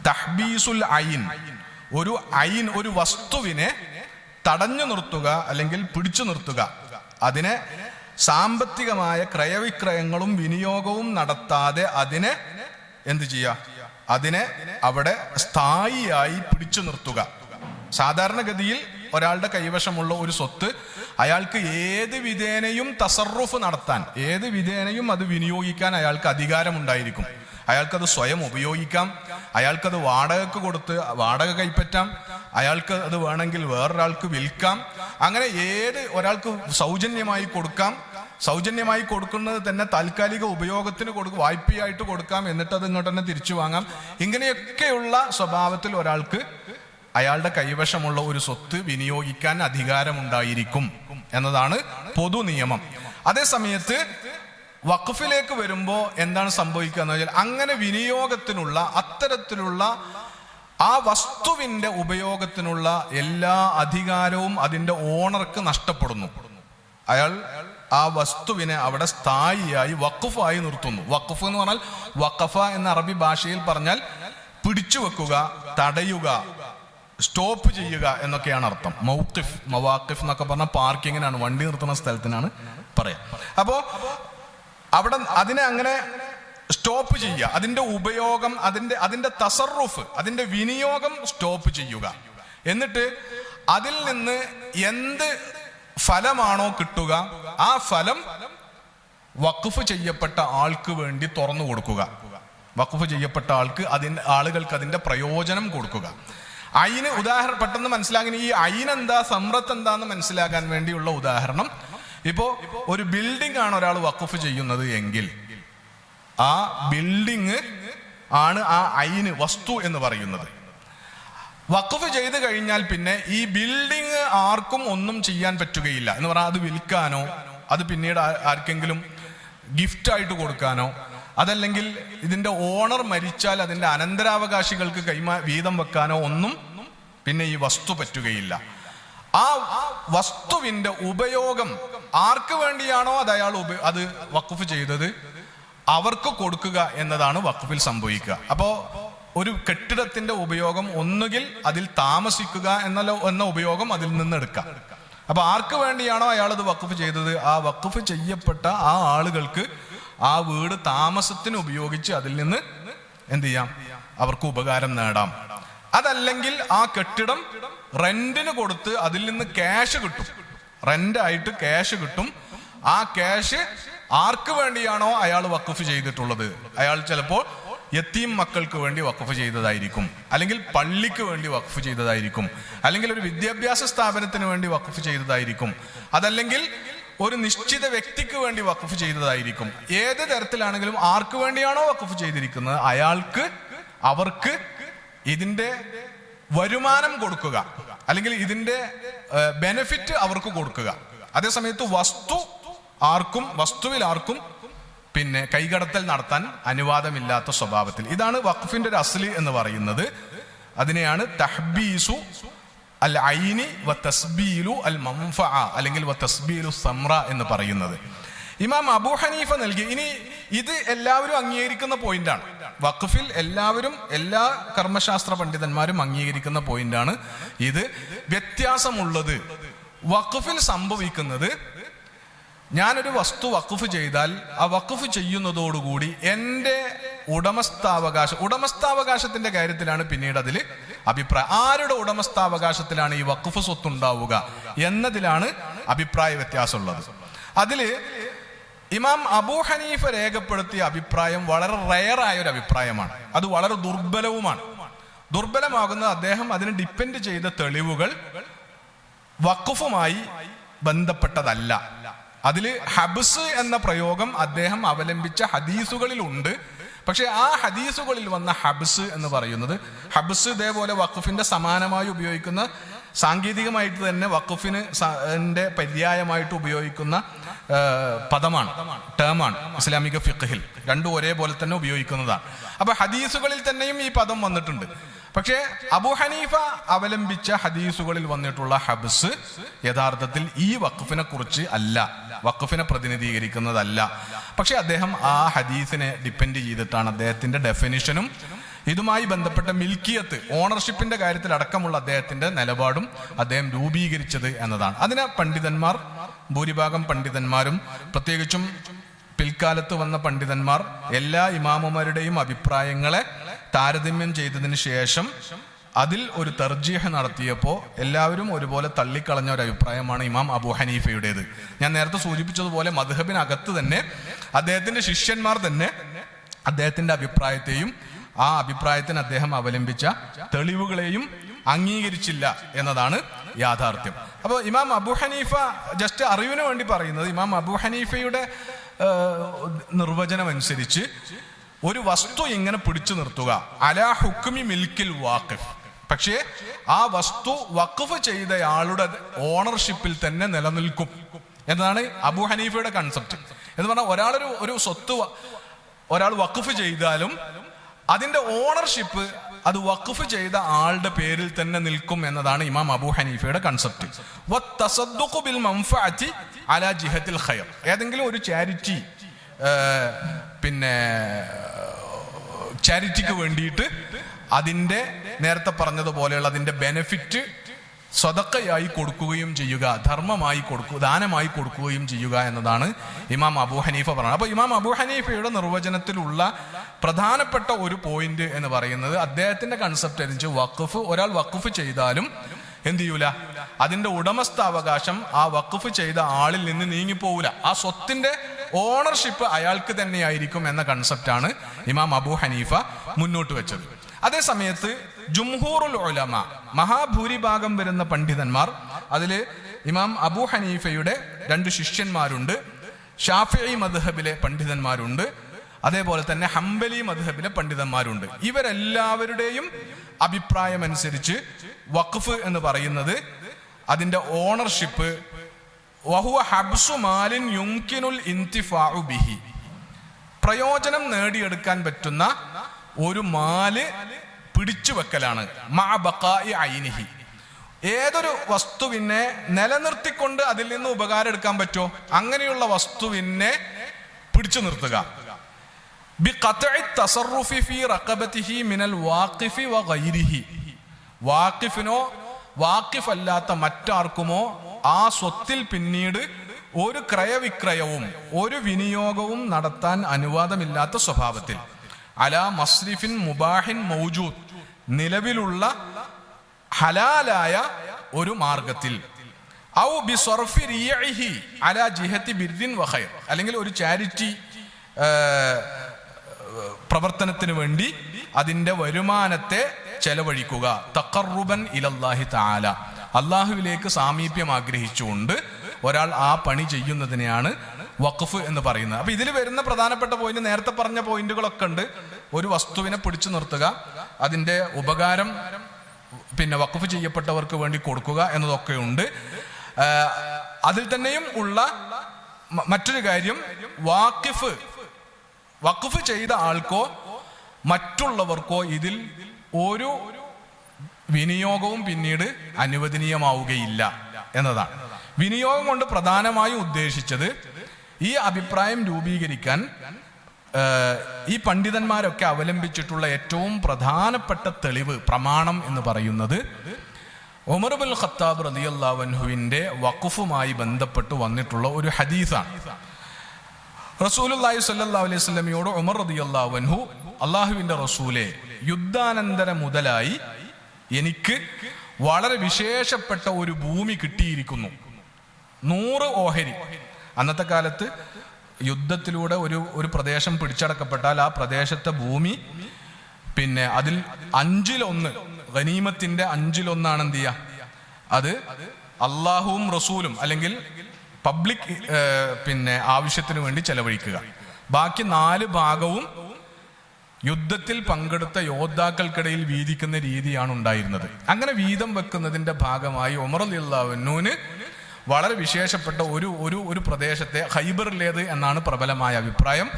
തഹ്ബീസുൽ ഐൻ, ഒരു വസ്തുവിനെ തടഞ്ഞു നിർത്തുക അല്ലെങ്കിൽ പിടിച്ചു നിർത്തുക, അതിനെ സാമ്പത്തികമായ ക്രയവിക്രയങ്ങളും വിനിയോഗവും നടത്താതെ അതിനെ എന്ത് ചെയ്യുക, അതിനെ അവിടെ സ്ഥായിയായി പിടിച്ചു നിർത്തുക. സാധാരണഗതിയിൽ ഒരാളുടെ കൈവശമുള്ള ഒരു സ്വത്ത് അയാൾക്ക് ഏത് വിധേനയും തസറുഫ് നടത്താൻ, ഏത് വിധേനയും അത് വിനിയോഗിക്കാൻ അയാൾക്ക് അധികാരമുണ്ടായിരിക്കും. അയാൾക്കത് സ്വയം ഉപയോഗിക്കാം, അയാൾക്കത് വാടകയ്ക്ക് കൊടുത്ത് വാടക കൈപ്പറ്റാം, അയാൾക്ക് അത് വേണമെങ്കിൽ വേറൊരാൾക്ക് വിൽക്കാം, അങ്ങനെ ഒരാൾക്ക് സൗജന്യമായി കൊടുക്കാം. സൗജന്യമായി കൊടുക്കുന്നത് തന്നെ താൽക്കാലിക ഉപയോഗത്തിന് വായ്പയായിട്ട് കൊടുക്കാം, എന്നിട്ട് അത് ഇങ്ങോട്ട് തന്നെ തിരിച്ചു വാങ്ങാം. ഇങ്ങനെയൊക്കെയുള്ള സ്വഭാവത്തിൽ ഒരാൾക്ക് അയാളുടെ കൈവശമുള്ള ഒരു സ്വത്ത് വിനിയോഗിക്കാൻ അധികാരമുണ്ടായിരിക്കും എന്നതാണ് പൊതു നിയമം. അതേ സമയത്ത് വഖഫിലേക്ക് വരുമ്പോൾ എന്താണ് സംഭവിക്കുക എന്ന് വെച്ചാൽ, അങ്ങനെ വിനിയോഗത്തിനുള്ള, അത്തരത്തിലുള്ള ആ വസ്തുവിന്റെ ഉപയോഗത്തിനുള്ള എല്ലാ അധികാരവും അതിന്റെ ഓണർക്ക് നഷ്ടപ്പെടുന്നു. അയാൾ ആ വസ്തുവിനെ അവിടെ സ്ഥായിയായി വഖഫായി നിർത്തുന്നു. വഖഫ് എന്ന് പറഞ്ഞാൽ, വഖഫ എന്ന അറബി ഭാഷയിൽ പറഞ്ഞാൽ പിടിച്ചു വെക്കുക, തടയുക, സ്റ്റോപ്പ് ചെയ്യുക എന്നൊക്കെയാണ് അർത്ഥം. മൗഖിഫ്, മവാഖിഫ് എന്നൊക്കെ പറഞ്ഞാൽ പാർക്കിങ്ങിനാണ്, വണ്ടി നിർത്തുന്ന സ്ഥലത്തിനാണ് പറയാം. അപ്പോ അവിടെ അതിനെ അങ്ങനെ സ്റ്റോപ്പ് ചെയ്യുക, അതിന്റെ ഉപയോഗം, അതിന്റെ തസറുഫ്, അതിന്റെ വിനിയോഗം സ്റ്റോപ്പ് ചെയ്യുക. എന്നിട്ട് അതിൽ നിന്ന് എന്ത് ഫലമാണോ കിട്ടുക ആ ഫലം വഖഫ് ചെയ്യപ്പെട്ട ആൾക്ക് വേണ്ടി തുറന്നു കൊടുക്കുക. വഖഫ് ചെയ്യപ്പെട്ട ആളുകൾക്ക് അതിന്റെ പ്രയോജനം കൊടുക്കുക. ഐന് ഉദാഹരണം പെട്ടെന്ന് മനസ്സിലാക്കാൻ, ഈ ഐനെന്താ സമ്രത്ത് എന്താന്ന് മനസ്സിലാക്കാൻ വേണ്ടിയുള്ള ഉദാഹരണം, ഇപ്പോ ഒരു ബിൽഡിംഗ് ആണ് ഒരാൾ വഖഫ് ചെയ്യുന്നത് എങ്കിൽ ആ ബിൽഡിംഗ് ആണ് ആ ഐന്, വസ്തു എന്ന് പറയുന്നത്. വഖഫ് ചെയ്ത് കഴിഞ്ഞാൽ പിന്നെ ഈ ബിൽഡിംഗ് ആർക്കും ഒന്നും ചെയ്യാൻ പറ്റുകയില്ല എന്ന് പറഞ്ഞാൽ, അത് വിൽക്കാനോ അത് പിന്നീട് ആർക്കെങ്കിലും ഗിഫ്റ്റായിട്ട് കൊടുക്കാനോ, അതല്ലെങ്കിൽ ഇതിന്റെ ഓണർ മരിച്ചാൽ അതിന്റെ അനന്തരാവകാശികൾക്ക് വീതം വെക്കാനോ ഒന്നും പിന്നെ ഈ വസ്തു പറ്റുകയില്ല. ആ വസ്തുവിന്റെ ഉപയോഗം ആർക്ക് വേണ്ടിയാണോ അത് വഖഫ് ചെയ്തത് അവർക്ക് കൊടുക്കുക എന്നതാണ് വഖഫിൽ സംഭവിക്കുക. അപ്പോ ഒരു കെട്ടിടത്തിന്റെ ഉപയോഗം ഒന്നുകിൽ അതിൽ താമസിക്കുക എന്ന ഉപയോഗം അതിൽ നിന്ന് എടുക്കാം. അപ്പൊ ആർക്ക് വേണ്ടിയാണോ അയാൾ അത് വഖഫ് ചെയ്തത് ആ വഖഫ് ചെയ്യപ്പെട്ട ആ ആളുകൾക്ക് ആ വീട് താമസത്തിന് ഉപയോഗിച്ച് അതിൽ നിന്ന് എന്ത് ചെയ്യാം, അവർക്ക് ഉപകാരം നേടാം. അതല്ലെങ്കിൽ ആ കെട്ടിടം റെന്റിന് കൊടുത്ത് അതിൽ നിന്ന് ക്യാഷ് കിട്ടും, റെന്റായിട്ട് ക്യാഷ് കിട്ടും. ആ ക്യാഷ് ആർക്ക് വേണ്ടിയാണോ അയാൾ വഖഫ് ചെയ്തിട്ടുള്ളത്, അയാൾ ചിലപ്പോൾ യതീം മക്കൾക്ക് വേണ്ടി വഖഫ് ചെയ്തതായിരിക്കും, അല്ലെങ്കിൽ പള്ളിക്ക് വേണ്ടി വഖഫ് ചെയ്തതായിരിക്കും, അല്ലെങ്കിൽ ഒരു വിദ്യാഭ്യാസ സ്ഥാപനത്തിന് വേണ്ടി വഖഫ് ചെയ്തതായിരിക്കും, അതല്ലെങ്കിൽ ഒരു നിശ്ചിത വ്യക്തിക്ക് വേണ്ടി വഖഫ് ചെയ്തതായിരിക്കും. ഏത് തരത്തിലാണെങ്കിലും ആർക്ക് വേണ്ടിയാണോ വഖഫ് ചെയ്തിരിക്കുന്നത് അവർക്ക് ഇതിന്റെ വരുമാനം കൊടുക്കുക, അല്ലെങ്കിൽ ഇതിന്റെ ബെനിഫിറ്റ് അവർക്ക് കൊടുക്കുക. അതേസമയത്ത് വസ്തുവിൽ ആർക്കും പിന്നെ കൈകടത്തൽ നടത്താൻ അനുവാദമില്ലാത്ത സ്വഭാവത്തിൽ. ഇതാണ് വഖഫിന്റെ ഒരു അസ്ലി എന്ന് പറയുന്നത്. അതിനെയാണ് തഹ്ബീസു അൽ ഐനി വ തസ്ബീലു അൽ മൻഫഅ അല്ലെങ്കിൽ വ തസ്ബീലു സമറ എന്ന് പറയുന്നത്. ഇമാം അബൂ ഹനീഫ നൽകി. ഇനി ഇത് എല്ലാവരും അംഗീകരിക്കുന്ന പോയിന്റാണ്. വഖഫിൽ എല്ലാ കർമ്മശാസ്ത്ര പണ്ഡിതന്മാരും അംഗീകരിക്കുന്ന പോയിന്റാണ് ഇത്. വ്യത്യാസമുള്ളത് വഖഫിൽ സംഭവിക്കുന്നത്, ഞാനൊരു വസ്തു വഖഫ് ചെയ്താൽ ആ വഖഫ് ചെയ്യുന്നതോടുകൂടി എൻ്റെ ഉടമസ്ഥാവകാശത്തിന്റെ കാര്യത്തിലാണ് പിന്നീട് അതിൽ അഭിപ്രായം. ആരുടെ ഉടമസ്ഥാവകാശത്തിലാണ് ഈ വഖഫ് സ്വത്തുണ്ടാവുക എന്നതിലാണ് അഭിപ്രായ വ്യത്യാസമുള്ളത്. അതില് ഇമാം അബൂ ഹനീഫ രേഖപ്പെടുത്തിയ അഭിപ്രായം വളരെ റയറായ ഒരു അഭിപ്രായമാണ്. അത് വളരെ ദുർബലവുമാണ്. ദുർബലമാകുന്നത് അദ്ദേഹം അതിന് ഡിപ്പെൻഡ് ചെയ്ത തെളിവുകൾ വഖഫുമായി ബന്ധപ്പെട്ടതല്ല. അതിൽ ഹബ്സ് എന്ന പ്രയോഗം അദ്ദേഹം അവലംബിച്ച ഹദീസുകളിൽ ഉണ്ട്. പക്ഷെ ആ ഹദീസുകളിൽ വന്ന ഹബ്സ് എന്ന് പറയുന്നത്, ഹബ്സ് ഇതേപോലെ വഖഫിന്റെ സമാനമായി ഉപയോഗിക്കുന്ന, സാങ്കേതികമായിട്ട് തന്നെ വഖഫിന് പര്യായമായിട്ട് ഉപയോഗിക്കുന്ന പദമാണ്, ടേമാണ് ഇസ്ലാമിക ഫിഖ്ഹിൽ. രണ്ടും ഒരേപോലെ തന്നെ ഉപയോഗിക്കുന്നതാണ്. അപ്പൊ ഹദീസുകളിൽ തന്നെയും ഈ പദം വന്നിട്ടുണ്ട്. പക്ഷേ അബൂ ഹനീഫ അവലംബിച്ച ഹദീസുകളിൽ വന്നിട്ടുള്ള ഹബ്സ് യഥാർത്ഥത്തിൽ ഈ വഖഫിനെ കുറിച്ച് അല്ല, വഖഫിനെ പ്രതിനിധീകരിക്കുന്നതല്ല. പക്ഷെ അദ്ദേഹം ആ ഹദീസിനെ ഡിപ്പെൻഡ് ചെയ്തിട്ടാണ് അദ്ദേഹത്തിന്റെ ഡെഫിനിഷനും ഇതുമായി ബന്ധപ്പെട്ട മിൽക്കിയത്ത്, ഓണർഷിപ്പിന്റെ കാര്യത്തിൽ അടക്കമുള്ള അദ്ദേഹത്തിന്റെ നിലപാടും അദ്ദേഹം രൂപീകരിച്ചത് എന്നതാണ്. അതിന് ഭൂരിഭാഗം പണ്ഡിതന്മാരും, പ്രത്യേകിച്ചും പിൽക്കാലത്ത് വന്ന പണ്ഡിതന്മാർ, എല്ലാ ഇമാമുമാരുടെയും അഭിപ്രായങ്ങളെ താരതമ്യം ചെയ്തതിന് ശേഷം അതിൽ ഒരു തർജീഹ് നടത്തിയപ്പോൾ എല്ലാവരും ഒരുപോലെ തള്ളിക്കളഞ്ഞ ഒരു അഭിപ്രായമാണ് ഇമാം അബൂ ഹനീഫയുടേത്. ഞാൻ നേരത്തെ സൂചിപ്പിച്ചതുപോലെ മദ്ഹബിനകത്ത് തന്നെ അദ്ദേഹത്തിന്റെ ശിഷ്യന്മാർ തന്നെ അദ്ദേഹത്തിന്റെ അഭിപ്രായത്തെയും ആ അഭിപ്രായത്തിന് അദ്ദേഹം അവലംബിച്ച തെളിവുകളെയും അംഗീകരിച്ചില്ല എന്നതാണ് യാഥാർത്ഥ്യം. അപ്പോൾ ഇമാം അബൂ ഹനീഫ, ജസ്റ്റ് അറിവിന് വേണ്ടി പറയുന്നത്, ഇമാം അബൂ ഹനീഫയുടെ നിർവചനം അനുസരിച്ച് ഒരു വസ്തു ഇങ്ങനെ പിടിച്ചു നിർത്തുക അലാ ഹുക്മി മിൽക്കിൽ വാഖിഫ്, പക്ഷേ ആ വസ്തു വഖഫ് ചെയ്തയാളുടെ ഓണർഷിപ്പിൽ തന്നെ നിലനിൽക്കും എന്നതാണ് അബൂ ഹനീഫയുടെ കൺസെപ്റ്റ്. എന്ന് പറഞ്ഞാൽ ഒരു സ്വത്ത് ഒരാൾ വഖഫ് ചെയ്താലും അതിന്റെ ഓണർഷിപ്പ് അത് വഖഫ് ചെയ്ത ആളുടെ പേരിൽ തന്നെ നിൽക്കും എന്നതാണ് ഇമാം അബൂ ഹനീഫയുടെ കൺസെപ്റ്റ്. വത്തസദ്ദുഖു ബിൽ മൻഫഅതി അലാ ജിഹത്തിൽ ഖൈർ, ഏതെങ്കിലും ഒരു ചാരിറ്റിക്ക് വേണ്ടിയിട്ട് അതിന്റെ നേരത്തെ പറഞ്ഞതുപോലെയുള്ള അതിന്റെ ബെനിഫിറ്റ് സ്വതക്കയായി കൊടുക്കുകയും ചെയ്യുക, ദാനമായി കൊടുക്കുകയും ചെയ്യുക എന്നതാണ് ഇമാം അബൂ ഹനീഫ പറയുന്നത്. അപ്പൊ ഇമാം അബൂ ഹനീഫയുടെ നിർവചനത്തിലുള്ള പ്രധാനപ്പെട്ട ഒരു പോയിന്റ് എന്ന് പറയുന്നത്, അദ്ദേഹത്തിന്റെ കൺസെപ്റ്റ് അനുസരിച്ച് ഒരാൾ വഖഫ് ചെയ്താലും എന്ത് ചെയ്യൂല, അതിന്റെ ഉടമസ്ഥാവകാശം ആ വഖഫ് ചെയ്ത ആളിൽ നിന്ന് നീങ്ങിപ്പോവില്ല, ആ സ്വത്തിന്റെ ഓണർഷിപ്പ് അയാൾക്ക് തന്നെയായിരിക്കും എന്ന കൺസെപ്റ്റാണ് ഇമാം അബൂ ഹനീഫ മുന്നോട്ട് വെച്ചത്. അതേ സമയത്ത് ജുംഹൂറുൽ ഉലമ, മഹാഭൂരിഭാഗം വരുന്ന പണ്ഡിതന്മാർ, അതില് ഇമാം അബൂ ഹനീഫയുടെ 2 ശിഷ്യന്മാരുണ്ട്, ഷാഫിഈ മദ്ഹബിലെ പണ്ഡിതന്മാരുണ്ട്, അതേപോലെ തന്നെ ഹംബലി മദ്ഹബിലെ പണ്ഡിതന്മാരുണ്ട്. ഇവരെല്ലാവരുടെയും അഭിപ്രായം അനുസരിച്ച് വഖഫ് എന്ന് പറയുന്നത് അതിന്റെ ഓണർഷിപ്പ് വഹുവ ഹബ്സു മാലിൻ യുംകിനുൽ ഇന്തിഫാഉ ബിഹി, പ്രയോജനം നേടിയെടുക്കാൻ പറ്റുന്ന ഒരു മാല് പിടിച്ചു വെക്കലാണ്, മഅ ബഖാഇ ഐനിഹി, ഏതൊരു വസ്തുവിനെ നിലനിർത്തിക്കൊണ്ട് അതിൽ നിന്ന് ഉപകാരം എടുക്കാൻ പറ്റുമോ അങ്ങനെയുള്ള വസ്തുവിനെ പിടിച്ചു നിർത്തുക. വാക്കിഫിനോ വാക്കിഫല്ലാത്ത മറ്റാർക്കുമോ ആ സ്വത്തിൽ പിന്നീട് ഒരു ക്രയവിക്രയവും ഒരു വിനിയോഗവും നടത്താൻ അനുവാദമില്ലാത്ത സ്വഭാവത്തിൽ, അലാ മസ്രിഫിൻ മുബാഹിൻ മൗജൂദ്, നിലവിലുള്ള ഹലാലായ ഒരു മാർഗത്തിൽ, ഔ ബിസ്വർഫി റിയഇഹി അലാ ജിഹത്തി ബിർരിൻ വഖൈർ, അല്ലെങ്കിൽ ഒരു ചാരിറ്റി പ്രവർത്തനത്തിന് വേണ്ടി അതിന്റെ വരുമാനത്തെ ചെലവഴിക്കുക. തഖർറുബൻ ഇലല്ലാഹി തആല, അള്ളാഹുവിലേക്ക് സാമീപ്യം ആഗ്രഹിച്ചുകൊണ്ട് ഒരാൾ ആ പണി ചെയ്യുന്നതിനെയാണ് വഖഫ് എന്ന് പറയുന്നത്. അപ്പൊ ഇതിൽ വരുന്ന പ്രധാനപ്പെട്ട പോയിന്റ്, നേരത്തെ പറഞ്ഞ പോയിന്റുകളൊക്കെ ഉണ്ട്. ഒരു വസ്തുവിനെ പിടിച്ചു നിർത്തുക, അതിന്റെ ഉപകാരം പിന്നെ വഖഫ് ചെയ്യപ്പെട്ടവർക്ക് വേണ്ടി കൊടുക്കുക എന്നതൊക്കെ ഉണ്ട്. അതിൽ തന്നെയും ഉള്ള മറ്റൊരു കാര്യം, വഖഫ് ചെയ്ത ആൾക്കോ മറ്റുള്ളവർക്കോ ഇതിൽ ഒരു വിനിയോഗവും പിന്നീട് അനുവദനീയമാവുകയില്ല എന്നതാണ്. വിനിയോഗം കൊണ്ട് പ്രധാനമായും ഉദ്ദേശിച്ചത്, ഈ അഭിപ്രായം രൂപീകരിക്കാൻ ഈ പണ്ഡിതന്മാരൊക്കെ അവലംബിച്ചിട്ടുള്ള ഏറ്റവും പ്രധാനപ്പെട്ട തെളിവ്, പ്രമാണം എന്ന് പറയുന്നത് ഉമർ ഇബ്നുൽ ഖത്താബ് റളിയല്ലാഹു അൻഹുവിന്റെ വഖഫുമായി ബന്ധപ്പെട്ട് വന്നിട്ടുള്ള ഒരു ഹദീസാണ്. റസൂലുള്ളാഹി സ്വല്ലല്ലാഹു അലൈഹി വസല്ലമയോട് ഉമർ റളിയല്ലാഹു അൻഹു, അള്ളാഹുവിന്റെ റസൂലെ, യുദ്ധാനന്തര മുതലായി എനിക്ക് വളരെ വിശേഷപ്പെട്ട ഒരു ഭൂമി കിട്ടിയിരിക്കുന്നു, 100 ഓഹരി. അന്നത്തെ കാലത്ത് യുദ്ധത്തിലൂടെ ഒരു പ്രദേശം പിടിച്ചടക്കപ്പെട്ടാൽ ആ പ്രദേശത്തെ ഭൂമി പിന്നെ അതിൽ 5-1 ഗനീമത്തിന്റെ 5-1 എന്ത് ചെയ്യുക, അത് അള്ളാഹുവും റസൂലും അല്ലെങ്കിൽ പബ്ലിക് പിന്നെ ആവശ്യത്തിന് വേണ്ടി ചെലവഴിക്കുക. ബാക്കി 4 ഭാഗവും യുദ്ധത്തിൽ പങ്കെടുത്ത യോദ്ധാക്കൾക്കിടയിൽ വീതിക്കുന്ന രീതിയാണ് ഉണ്ടായിരുന്നത്. അങ്ങനെ വീതം വെക്കുന്നതിന്റെ ഭാഗമായി ഉമർ റളിയല്ലാഹു അൻഹുവിന് വളരെ വിശേഷപ്പെട്ട ഒരു പ്രദേശത്തെ, ഖൈബറിലേത് എന്നാണ് പ്രബലമായ അഭിപ്രായം,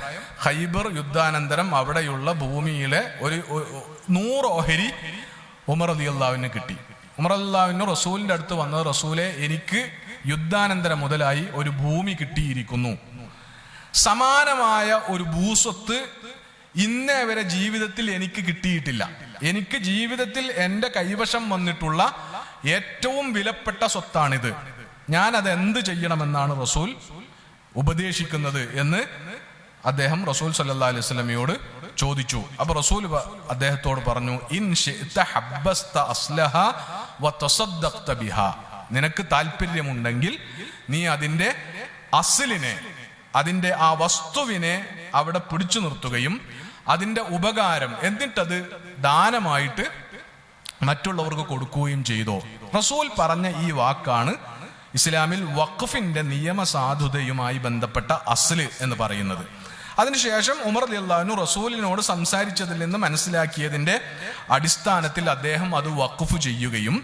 ഖൈബർ യുദ്ധാനന്തരം അവിടെയുള്ള ഭൂമിയിലെ ഒരു 100 ഓഹരി ഉമർ റളിയല്ലാഹുവിന് കിട്ടി. ഉമർ റളിയല്ലാഹുവിന് റസൂലിന്റെ അടുത്ത് വന്നത്, റസൂലെ, എനിക്ക് യുദ്ധാനന്തരം മുതലായി ഒരു ഭൂമി കിട്ടിയിരിക്കുന്നു, സമാനമായ ഒരു ഭൂസ്വത്ത് ഇന്നേ വരെ ജീവിതത്തിൽ എനിക്ക് കിട്ടിയിട്ടില്ല, എനിക്ക് ജീവിതത്തിൽ എൻ്റെ കൈവശം വന്നിട്ടുള്ള ഏറ്റവും വിലപ്പെട്ട സ്വത്താണിത്, ഞാൻ അത് എന്ത് ചെയ്യണമെന്നാണ് റസൂൽ ഉപദേശിക്കുന്നത് എന്ന് അദ്ദേഹം റസൂൽ സല്ലല്ലാഹു അലൈഹി വസല്ലമയോട് ചോദിച്ചു. അപ്പൊ റസൂൽ അദ്ദേഹത്തോട് പറഞ്ഞു, ഇൻ ശിഅ്ത ഹബ്ബസ്ത അസ്ലഹ വതസദ്ദഖ്ത ബിഹാ, നിനക്ക് താല്പര്യമുണ്ടെങ്കിൽ നീ അതിന്റെ അസ്ലിനെ, അതിന്റെ ആ വസ്തുവിനെ അവിടെ പിടിച്ചു നിർത്തുകയും അതിന്റെ ഉപകാരം എന്നിട്ടത് ദാനമായിട്ട് മറ്റുള്ളവർക്ക് കൊടുക്കുകയും ചെയ്തോ. റസൂൽ പറഞ്ഞ ഈ വാക്കാണ് ഇസ്ലാമിൽ വഖഫിന്റെ നിയമസാധുതയുമായി ബന്ധപ്പെട്ട അസ്ല് എന്ന് പറയുന്നത്. അതിനുശേഷം ഉമർ റളിയല്ലാഹു അൻഹു റസൂലിനോട് സംസാരിച്ചതിൽ നിന്ന് മനസ്സിലാക്കിയതിന്റെ അടിസ്ഥാനത്തിൽ അദ്ദേഹം അത് വഖഫ് ചെയ്യുകയും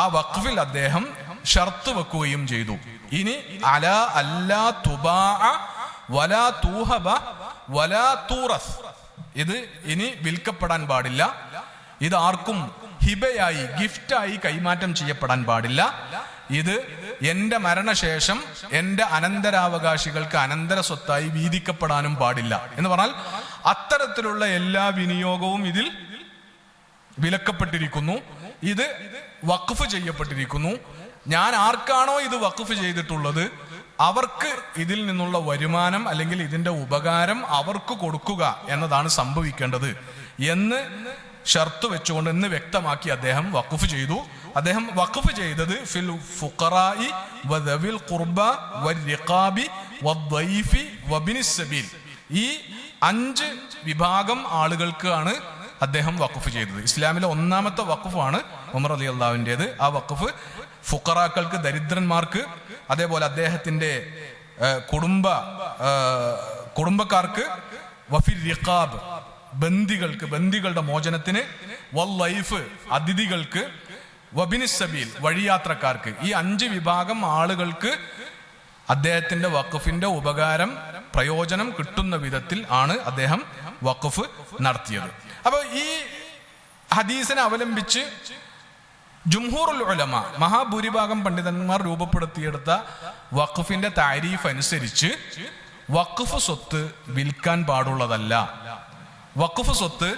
ആ വഖഫിൽ അദ്ദേഹം ഷർത്ത് വെക്കുകയും ചെയ്തു. ഇനി അലാ അല്ലാ തുബാഅ വലാ തൂഹബ വലാ തൂറസ്, ഇത് ഇനി വിൽക്കപ്പെടാൻ പാടില്ല, ഇത് ആർക്കും ഹിബയായി, ഗിഫ്റ്റായി കൈമാറ്റം ചെയ്യപ്പെടാൻ പാടില്ല, ഇത് എന്റെ മരണശേഷം എന്റെ അനന്തരാവകാശികൾക്ക് അനന്തര സ്വത്തായി വീതിക്കപ്പെടാനും പാടില്ല എന്ന് പറഞ്ഞാൽ അത്തരത്തിലുള്ള എല്ലാ വിനിയോഗവും ഇതിൽ വിലക്കപ്പെട്ടിരിക്കുന്നു, ഇത് വഖഫ് ചെയ്യപ്പെട്ടിരിക്കുന്നു. ഞാൻ ആർക്കാണോ ഇത് വഖഫ് ചെയ്തിട്ടുള്ളത് അവർക്ക് ഇതിൽ നിന്നുള്ള വരുമാനം അല്ലെങ്കിൽ ഇതിന്റെ ഉപകാരം അവർക്ക് കൊടുക്കുക എന്നതാണ് സംഭവിക്കേണ്ടത് എന്ന് ഷർത്ത് വെച്ചുകൊണ്ട് എന്ന് വ്യക്തമാക്കി അദ്ദേഹം വഖഫ് ചെയ്തു. അദ്ദേഹം വഖഫ് ചെയ്തത് ഫിൽ ഫുഖറാഇ വദവിൽ ഖുർബ വരിഖാബി വദ്ദൈഫി വബിനിസ് സബീൽ, ഈ 5 വിഭാഗം ആളുകൾക്കാണ് അദ്ദേഹം വഖഫ് ചെയ്തത്. ഇസ്ലാമിലെ 1ാമത്തെ വഖഫാണ് ഉമർ റളിയല്ലാഹുവിൻ്റെത്. ആ വഖഫ് ഫുഖറാക്കൾക്ക്, ദരിദ്രന്മാർക്ക്, അതേപോലെ അദ്ദേഹത്തിന്റെ കുടുംബക്കാർക്ക്, വഫിർ റിഖാബ് ബന്ദികൾക്ക്, ബന്ദികളുടെ മോചനത്തിന്, വല്ലൈഫ് അതിഥികൾക്ക്, വബിനിസ് സബീൽ വഴിയാത്രക്കാർക്ക്, ഈ 5 വിഭാഗം ആളുകൾക്ക് അദ്ദേഹത്തിന്റെ വഖഫിന്റെ ഉപകാരം, പ്രയോജനം കിട്ടുന്ന വിധത്തിൽ ആണ് അദ്ദേഹം വഖഫ് നടത്തിയത്. അപ്പൊ ഈ ഹദീസിനെ അവലംബിച്ച് ജുംഹൂറുൽ ഉലമ, മഹാഭൂരിഭാഗം പണ്ഡിതന്മാർ രൂപപ്പെടുത്തിയെടുത്ത വഖഫിന്റെ താരീഫ് അനുസരിച്ച് വഖഫ് സ്വത്ത് വിൽക്കാൻ പാടുള്ളതല്ല. വഖഫ് സ്വത്ത്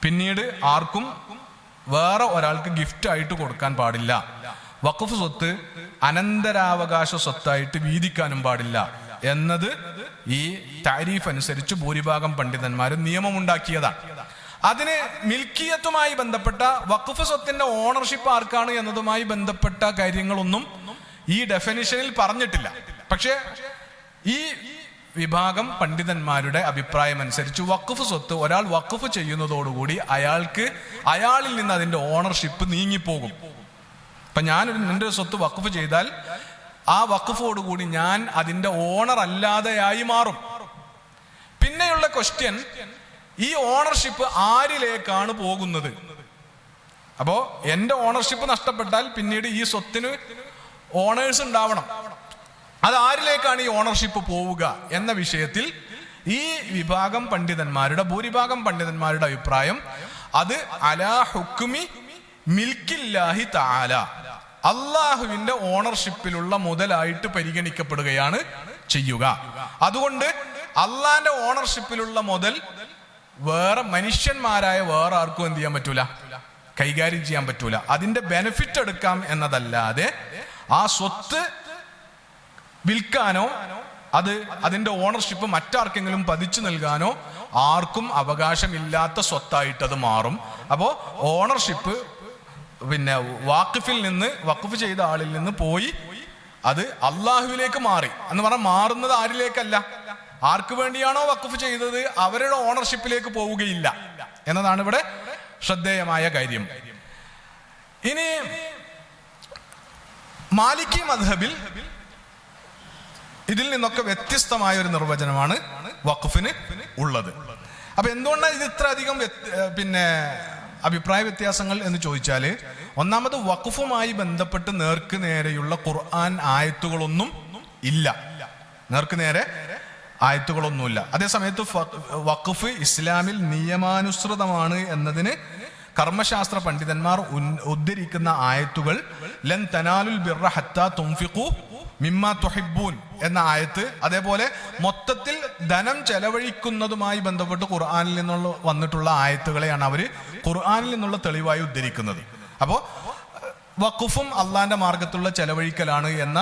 പിന്നീട് ആർക്കും വേറെ ഒരാൾക്ക് ഗിഫ്റ്റ് ആയിട്ട് കൊടുക്കാൻ പാടില്ല. വഖഫ് സ്വത്ത് അനന്തരാവകാശ സ്വത്തായിട്ട് വീതിക്കാനും പാടില്ല എന്നത് ഈ താരീഫ് അനുസരിച്ച് ഭൂരിഭാഗം പണ്ഡിതന്മാർ നിയമമുണ്ടാക്കിയതാണ്. അതിന് മിൽക്കിയത്തുമായി ബന്ധപ്പെട്ട വഖഫ് സ്വത്തിന്റെ ഓണർഷിപ്പ് ആർക്കാണ് എന്നതുമായി ബന്ധപ്പെട്ട കാര്യങ്ങളൊന്നും ഈ ഡെഫിനിഷനിൽ പറഞ്ഞിട്ടില്ല. പക്ഷെ ഈ വിഭാഗം പണ്ഡിതന്മാരുടെ അഭിപ്രായം അനുസരിച്ച് വഖഫ് സ്വത്ത് ഒരാൾ വഖഫ് ചെയ്യുന്നതോടുകൂടി അയാളിൽ നിന്ന് അതിന്റെ ഓണർഷിപ്പ് നീങ്ങിപ്പോകും. ഇപ്പൊ എൻ്റെ സ്വത്ത് വഖഫ് ചെയ്താൽ ആ വഖഫോടുകൂടി ഞാൻ അതിന്റെ ഓണർ അല്ലാതെയായി മാറും. പിന്നെയുള്ള ക്വസ്റ്റ്യൻ, ഈ ഓണർഷിപ്പ് ആരിലേക്കാണ് പോകുന്നത്? അപ്പോ എന്റെ ഓണർഷിപ്പ് നഷ്ടപ്പെട്ടാൽ പിന്നീട് ഈ സ്വത്തിന് ഓണേഴ്സ് ഉണ്ടാവണം. അത് ആരിലേക്കാണ് ഈ ഓണർഷിപ്പ് പോവുക എന്ന വിഷയത്തിൽ ഈ വിഭാഗം പണ്ഡിതന്മാരുടെ ഭൂരിഭാഗം പണ്ഡിതന്മാരുടെ അഭിപ്രായം അത് അലാ ഹുക്മി മിൽക്കില്ലാഹി തആല, അള്ളാഹുവിന്റെ ഓണർഷിപ്പിലുള്ള മുതലായിട്ട് പരിഗണിക്കപ്പെടുകയാണ് ചെയ്യുക. അതുകൊണ്ട് അള്ളാന്റെ ഓണർഷിപ്പിലുള്ള മുതൽ വേറെ മനുഷ്യന്മാരായ വേറെ ആർക്കും എന്ത് ചെയ്യാൻ പറ്റൂല, കൈകാര്യം ചെയ്യാൻ പറ്റൂല. അതിന്റെ ബെനിഫിറ്റ് എടുക്കാം എന്നതല്ലാതെ ആ സ്വത്ത് വിൽക്കാനോ അതിന്റെ ഓണർഷിപ്പ് മറ്റാർക്കെങ്കിലും പതിച്ചു നൽകാനോ ആർക്കും അവകാശമില്ലാത്ത സ്വത്തായിട്ട് അത് മാറും. അപ്പോ ഓണർഷിപ്പ് പിന്നെ വഖഫ് ചെയ്ത ആളിൽ നിന്ന് പോയി അത് അള്ളാഹുവിലേക്ക് മാറി എന്ന് പറഞ്ഞാൽ മാറുന്നത് ആരിലേക്കല്ല, ആർക്ക് വേണ്ടിയാണോ വഖഫ് ചെയ്തത് അവരുടെ ഓണർഷിപ്പിലേക്ക് പോവുകയില്ല എന്നതാണ് ഇവിടെ ശ്രദ്ധേയമായ കാര്യം. ഇനി മാലിക്കി മദ്ഹബിൽ ഇതിൽ നിന്നൊക്കെ വ്യത്യസ്തമായ ഒരു നിർവചനമാണ് വഖഫിന് ഉള്ളത്. അപ്പൊ എന്തുകൊണ്ടാണ് ഇത് ഇത്ര അധികം അഭിപ്രായ വ്യത്യാസങ്ങൾ എന്ന് ചോദിച്ചാല്, ഒന്നാമത് വഖഫുമായി ബന്ധപ്പെട്ട് നേർക്ക് നേരെയുള്ള ഖുർആൻ ആയത്തുകളൊന്നും ഇല്ല, നേർക്ക് നേരെ ആയത്തുകളൊന്നുമില്ല. അതേസമയത്ത് വഖഫ് ഇസ്ലാമിൽ നിയമാനുസൃതമാണ് എന്നതിന് കർമ്മശാസ്ത്ര പണ്ഡിതന്മാർ ഉദ്ധരിക്കുന്ന ആയത്തുകൾ ലൻ തനാലുൽ ബിർറ ഹത്താ തുൻഫിഖു മിമ്മാ തുഹിബ്ബൂൻ എന്ന ആയത്ത്, അതേപോലെ മൊത്തത്തിൽ ധനം ചെലവഴിക്കുന്നതുമായി ബന്ധപ്പെട്ട് ഖുർആനിൽ നിന്നുള്ള വന്നിട്ടുള്ള ആയത്തുകളെയാണ് അവര് ഖുർആനിൽ നിന്നുള്ള തെളിവായി ഉദ്ധരിക്കുന്നത്. അപ്പോ വഖഫും അള്ളാന്റെ മാർഗത്തിലുള്ള ചെലവഴിക്കലാണ് എന്ന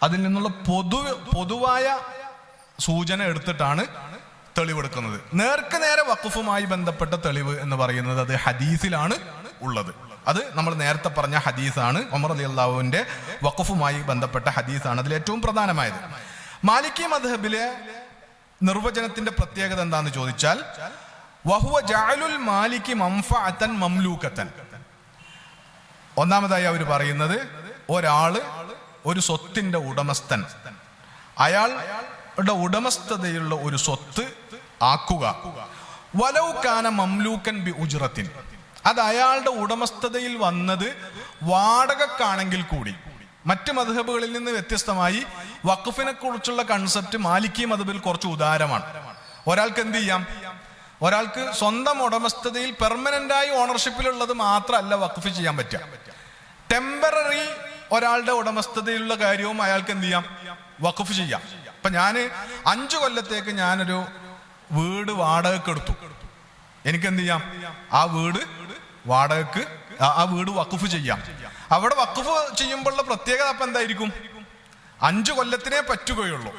അതിൽ നിന്നുള്ള പൊതുവായ സൂചന എടുത്തിട്ടാണ് തെളിവെടുക്കുന്നത്. നേർക്ക് നേരെ വഖഫുമായി ബന്ധപ്പെട്ട തെളിവ് എന്ന് പറയുന്നത് അത് ഹദീസിലാണ് ഉള്ളത്. അത് നമ്മൾ നേരത്തെ പറഞ്ഞ ഹദീസാണ്, ഉമർ റളിയല്ലാഹുവിന്റെ വഖഫുമായി ബന്ധപ്പെട്ട ഹദീസാണ് അതിൽ ഏറ്റവും പ്രധാനമായത്. മാലിക്കി മദ്ഹബിലെ നിർവചനത്തിന്റെ പ്രത്യേകത എന്താന്ന് ചോദിച്ചാൽ, വഹുവ ജഅലുൽ മാലിക്കി മൻഫഅതൻ മംലൂകതൻ. ഒന്നാമതായി അവർ പറയുന്നത്, ഒരാള് ഒരു സ്വത്തിന്റെ ഉടമസ്ഥൻ, അയാളുടെ ഉടമസ്ഥതയുള്ള ഒരു സ്വത്ത് ആക്കുക, വലൗ കാന മംലൂക്കൻ ബി ഉജ്റത്തിൻ, അത് അയാളുടെ ഉടമസ്ഥതയിൽ വന്നത് വാടകക്കാണെങ്കിൽ കൂടി. മറ്റ് മദ്ഹബുകളിൽ നിന്ന് വ്യത്യസ്തമായി വഖഫിനെ കുറിച്ചുള്ള കൺസെപ്റ്റ് മാലിക്കി മദ്ഹബിൽ കുറച്ച് ഉദാരമാണ്. ഒരാൾക്ക് എന്ത് ചെയ്യാം, ഒരാൾക്ക് സ്വന്തം ഉടമസ്ഥതയിൽ പെർമനന്റായി ഓണർഷിപ്പിലുള്ളത് മാത്രമല്ല വഖഫ് ചെയ്യാൻ പറ്റുക, ടെമ്പററി ഒരാളുടെ ഉടമസ്ഥതയിലുള്ള കാര്യവും അയാൾക്ക് എന്ത് ചെയ്യാം, വഖഫ് ചെയ്യാം. ഇപ്പൊ ഞാന് 5 കൊല്ലത്തേക്ക് ഞാനൊരു വീട് വാടകക്ക് എടുത്തു, എനിക്കെന്ത് ചെയ്യാം, ആ വീട് വഖഫ് ചെയ്യാം. അവിടെ വഖഫ് ചെയ്യുമ്പോഴുള്ള പ്രത്യേകത അപ്പൊ എന്തായിരിക്കും, 5 കൊല്ലത്തിനേ പറ്റുകയുള്ളൂ.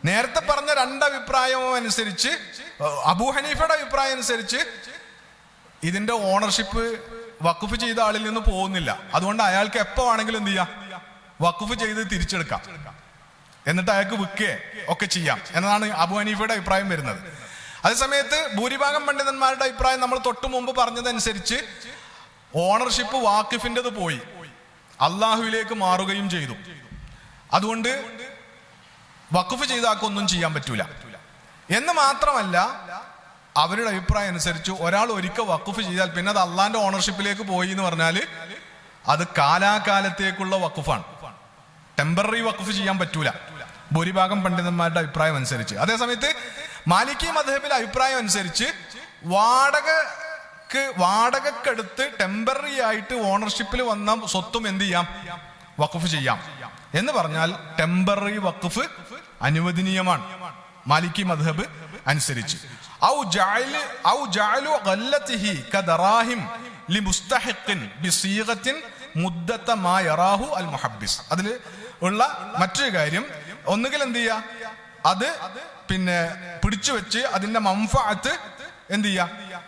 നേരത്തെ പറഞ്ഞ 2 അഭിപ്രായവും അനുസരിച്ച്, അബൂ ഹനീഫയുടെ അഭിപ്രായം അനുസരിച്ച് ഇതിന്റെ ഓണർഷിപ്പ് വഖഫ് ചെയ്ത ആളിൽ നിന്ന് പോകുന്നില്ല. അതുകൊണ്ട് അയാൾക്ക് എപ്പോ വേണമെങ്കിലും എന്ത് ചെയ്യാം, വഖഫ് ചെയ്ത് തിരിച്ചെടുക്കാം, എന്നിട്ട് അയാൾക്ക് വിൽക്കുകയെ ഒക്കെ ചെയ്യാം എന്നതാണ് അബൂ ഹനീഫയുടെ അഭിപ്രായം വരുന്നത്. അതേസമയത്ത് ഭൂരിഭാഗം പണ്ഡിതന്മാരുടെ അഭിപ്രായം നമ്മൾ തൊട്ടു മുമ്പ് പറഞ്ഞതനുസരിച്ച് ഓണർഷിപ്പ് വാക്കിഫിൻ്റെത് പോയി അള്ളാഹുവിലേക്ക് മാറുകയും ചെയ്തു. അതുകൊണ്ട് വഖഫ് ചെയ്ത ആൾക്കൊന്നും ചെയ്യാൻ പറ്റൂല എന്ന് മാത്രമല്ല, അവരുടെ അഭിപ്രായം അനുസരിച്ച് ഒരാൾ ഒരിക്കൽ വഖഫ് ചെയ്താൽ പിന്നെ അത് അള്ളാന്റെ ഓണർഷിപ്പിലേക്ക് പോയി എന്ന് പറഞ്ഞാല് അത് കാലാകാലത്തേക്കുള്ള വഖഫാണ്, ടെമ്പററി വഖഫ് ചെയ്യാൻ പറ്റൂല ഭൂരിഭാഗം പണ്ഡിതന്മാരുടെ അഭിപ്രായം അനുസരിച്ച്. അതേസമയത്ത് മാലിക്കി മദ്ഹബിലെ അഭിപ്രായം അനുസരിച്ച് വാടക വാടകക്കെടുത്ത് ടെമ്പററി ആയിട്ട് ഓണർഷിപ്പിൽ വന്ന സ്വത്തും എന്ത് ചെയ്യാം? വഖഫ് ചെയ്യാം. എന്ന് പറഞ്ഞാൽ ടെമ്പററി വഖഫ് അനുവദനീയമാണ് മാലിക്കി മദ്ഹബ് അനുസരിച്ച്. ഔ ജഅലു ഗല്ലതിഹി കദറാഹിം ലിമുസ്തഹിഖിൻ ബിസീഗത്തിൻ മുദ്ദത മാ യറാഹു അൽ മുഹബ്ബിസ്. അതിൽ ഉള്ള മറ്റൊരു കാര്യം, ഒന്നുകിൽ എന്ത് ചെയ്യുക, അത് പിടിച്ചു വെച്ച് അതിന്റെ മംഫഅത്ത് എന്ത് ചെയ്യുക,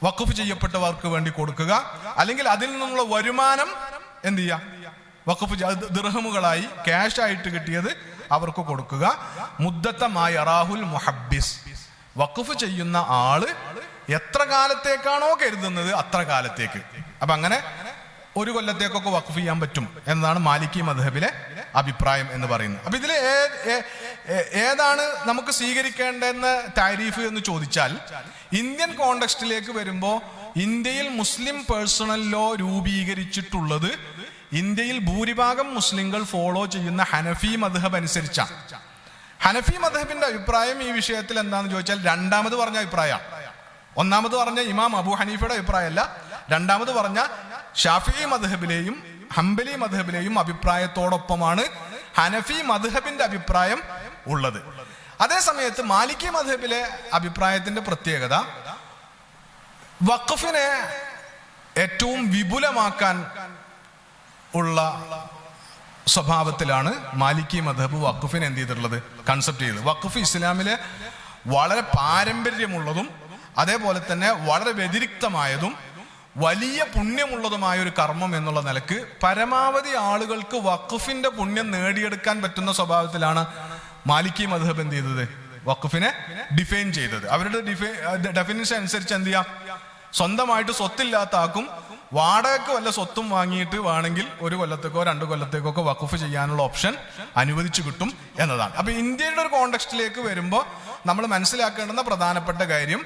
വഖഫ് ചെയ്യപ്പെട്ടവർക്ക് വേണ്ടി കൊടുക്കുക, അല്ലെങ്കിൽ അതിൽ നിന്നുള്ള വരുമാനം എന്ത് ചെയ്യുക, വഖഫ് ദിർഹമുകളായി ക്യാഷ് ആയിട്ട് കിട്ടിയത് അവർക്ക് കൊടുക്കുക. മുദ്ദത്തമായ യറാഹുൽ മുഹബ്ബിസ്, വഖഫ് ചെയ്യുന്ന ആള് എത്ര കാലത്തേക്കാണോ കരുതുന്നത് അത്ര കാലത്തേക്ക്. അപ്പൊ അങ്ങനെ 1 കൊല്ലത്തേക്കൊക്കെ വഖഫ് ചെയ്യാൻ പറ്റും എന്നതാണ് മാലിക്കി മദ്ഹബിലെ അഭിപ്രായം എന്ന് പറയുന്നത്. അപ്പൊ ഇതിൽ ഏതാണ് നമുക്ക് സ്വീകരിക്കേണ്ടെന്ന താരീഫ് എന്ന് ചോദിച്ചാൽ, ഇന്ത്യൻ കോണ്ടെക്സ്റ്റിലേക്ക് വരുമ്പോൾ ഇന്ത്യയിൽ മുസ്ലിം പേഴ്സണൽ ലോ രൂപീകരിച്ചിട്ടുള്ളത് ഇന്ത്യയിൽ ഭൂരിഭാഗം മുസ്ലിങ്ങൾ ഫോളോ ചെയ്യുന്ന ഹനഫി മദ്ഹബ് അനുസരിച്ചാണ്. ഹനഫി മദ്ഹബിന്റെ അഭിപ്രായം ഈ വിഷയത്തിൽ എന്താണെന്ന് ചോദിച്ചാൽ, രണ്ടാമത് പറഞ്ഞ അഭിപ്രായം. ഒന്നാമത് പറഞ്ഞ ഇമാം അബൂ ഹനീഫയുടെ അഭിപ്രായമല്ല, രണ്ടാമത് പറഞ്ഞ ഷാഫിഈ മദ്ഹബിലെയും ഹംബലി മദ്ഹബിലെയും അഭിപ്രായത്തോടൊപ്പമാണ് ഹനഫി മദ്ഹബിന്റെ അഭിപ്രായം ഉള്ളത്. അതേ സമയത്ത് മാലിക്കി മദ്ഹബിലെ അഭിപ്രായത്തിന്റെ പ്രത്യേകത, വഖഫിനെ ഏറ്റവും വിപുലമാക്കാൻ ഉള്ള സ്വഭാവത്തിലാണ് മാലിക്കി മദ്ഹബ് വഖഫിനെ എന്ത് ചെയ്തിട്ടുള്ളത്, കൺസെപ്റ്റ് ചെയ്തത്. വഖഫ് ഇസ്ലാമിലെ വളരെ പാരമ്പര്യമുള്ളതും അതേപോലെ തന്നെ വളരെ വ്യതിരിക്തമായതും വലിയ പുണ്യമുള്ളതുമായ ഒരു കർമ്മം എന്നുള്ള നിലക്ക് പരമാവധി ആളുകൾക്ക് വഖഫിന്റെ പുണ്യം നേടിയെടുക്കാൻ പറ്റുന്ന സ്വഭാവത്തിലാണ് മാലിക്കി മദ്ഹബ് എന്ത് ചെയ്തത്, വഖഫിനെ ഡിഫൈൻ ചെയ്തത്. അവരുടെ ഡെഫിനിഷൻ അനുസരിച്ച് എന്ത് ചെയ്യാം, സ്വന്തമായിട്ട് സ്വത്തില്ലാത്ത ആക്കും വാടകയ്ക്ക് വല്ല സ്വത്തും വാങ്ങിയിട്ട് വേണമെങ്കിൽ 1 കൊല്ലത്തേക്കോ 2 കൊല്ലത്തേക്കോ ഒക്കെ വഖഫ് ചെയ്യാനുള്ള ഓപ്ഷൻ അനുവദിച്ചു കിട്ടും എന്നതാണ്. അപ്പൊ ഇന്ത്യയുടെ ഒരു കോണ്ടെക്സ്റ്റിലേക്ക് വരുമ്പോൾ നമ്മൾ മനസ്സിലാക്കേണ്ടുന്ന പ്രധാനപ്പെട്ട കാര്യം,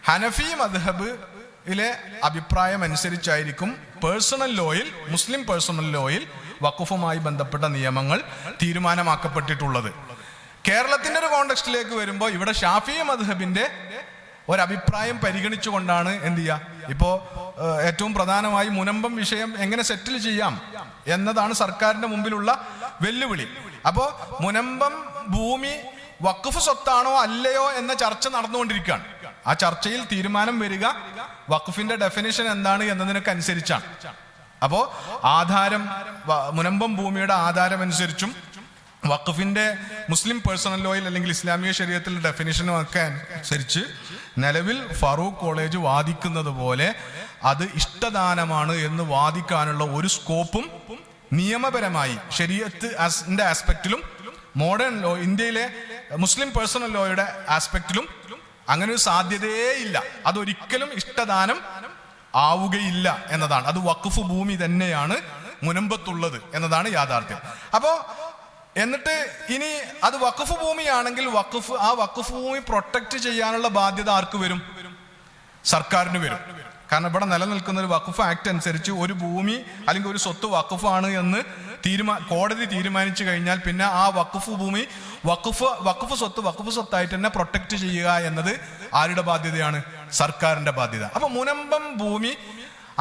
ഹനഫി മദ്ഹബിലെ അഭിപ്രായം അനുസരിച്ചായിരിക്കും പേഴ്സണൽ ലോയിൽ, മുസ്ലിം പേഴ്സണൽ ലോയിൽ വഖഫുമായി ബന്ധപ്പെട്ട നിയമങ്ങൾ തീരുമാനമാക്കപ്പെട്ടിട്ടുള്ളത്. കേരളത്തിന്റെ ഒരു കോണ്ടെക്സ്റ്റിലേക്ക് വരുമ്പോൾ ഇവിടെ ഷാഫിഈ മദ്ഹബിന്റെ ഒരഭിപ്രായം പരിഗണിച്ചുകൊണ്ടാണ് എന്ത് ചെയ്യുക, ഇപ്പോ ഏറ്റവും പ്രധാനമായി മുനമ്പം വിഷയം എങ്ങനെ സെറ്റിൽ ചെയ്യാം എന്നതാണ് സർക്കാരിന്റെ മുമ്പിലുള്ള വെല്ലുവിളി. അപ്പോ മുനമ്പം ഭൂമി വഖഫ് സ്വത്താണോ അല്ലയോ എന്ന ചർച്ച നടന്നുകൊണ്ടിരിക്കുകയാണ്. ആ ചർച്ചയിൽ തീരുമാനം വരിക വഖഫിന്റെ ഡെഫിനിഷൻ എന്താണ് എന്നതിനൊക്കെ അനുസരിച്ചാണ്. അപ്പോ ആധാരം, മുനമ്പം ഭൂമിയുടെ ആധാരം അനുസരിച്ചും വഖഫിന്റെ മുസ്ലിം പേഴ്സണൽ ലോയിൽ അല്ലെങ്കിൽ ഇസ്ലാമിക ശരീഅത്തിൽ ഡെഫിനിഷനും ഒക്കെ അനുസരിച്ച് നിലവിൽ ഫറൂഖ് കോളേജ് വാദിക്കുന്നത് പോലെ അത് ഇഷ്ടദാനമാണ് എന്ന് വാദിക്കാനുള്ള ഒരു സ്കോപ്പും നിയമപരമായി ശരീഅത്തിന്റെ ആസ്പെക്റ്റിലും മോഡേൺ ലോ, ഇന്ത്യയിലെ മുസ്ലിം പേഴ്സണൽ ലോയുടെ ആസ്പെക്റ്റിലും അങ്ങനെ ഒരു സാധ്യതയേ ഇല്ല. അതൊരിക്കലും ഇഷ്ടദാനം ആവുകയില്ല എന്നതാണ്. അത് വഖഫ് ഭൂമി തന്നെയാണ് മുനമ്പത്തുള്ളത് എന്നതാണ് യാഥാർത്ഥ്യം. അപ്പോ എന്നിട്ട് ഇനി അത് വഖഫ് ഭൂമിയാണെങ്കിൽ ആ വഖഫ് ഭൂമി പ്രൊട്ടക്ട് ചെയ്യാനുള്ള ബാധ്യത ആർക്ക് വരും? സർക്കാരിന് വരും. കാരണം ഇവിടെ നിലനിൽക്കുന്ന ഒരു വഖഫ് ആക്ട് അനുസരിച്ച് ഒരു ഭൂമി അല്ലെങ്കിൽ ഒരു സ്വത്ത് വഖഫാണ് എന്ന് കോടതി തീരുമാനിച്ചു കഴിഞ്ഞാൽ പിന്നെ ആ വഖഫ് ഭൂമി വഖഫ് സ്വത്തായിട്ട് തന്നെ പ്രൊട്ടക്ട് ചെയ്യുക എന്നത് ആരുടെ ബാധ്യതയാണ്? സർക്കാരിന്റെ ബാധ്യത. അപ്പൊ മുനമ്പം ഭൂമി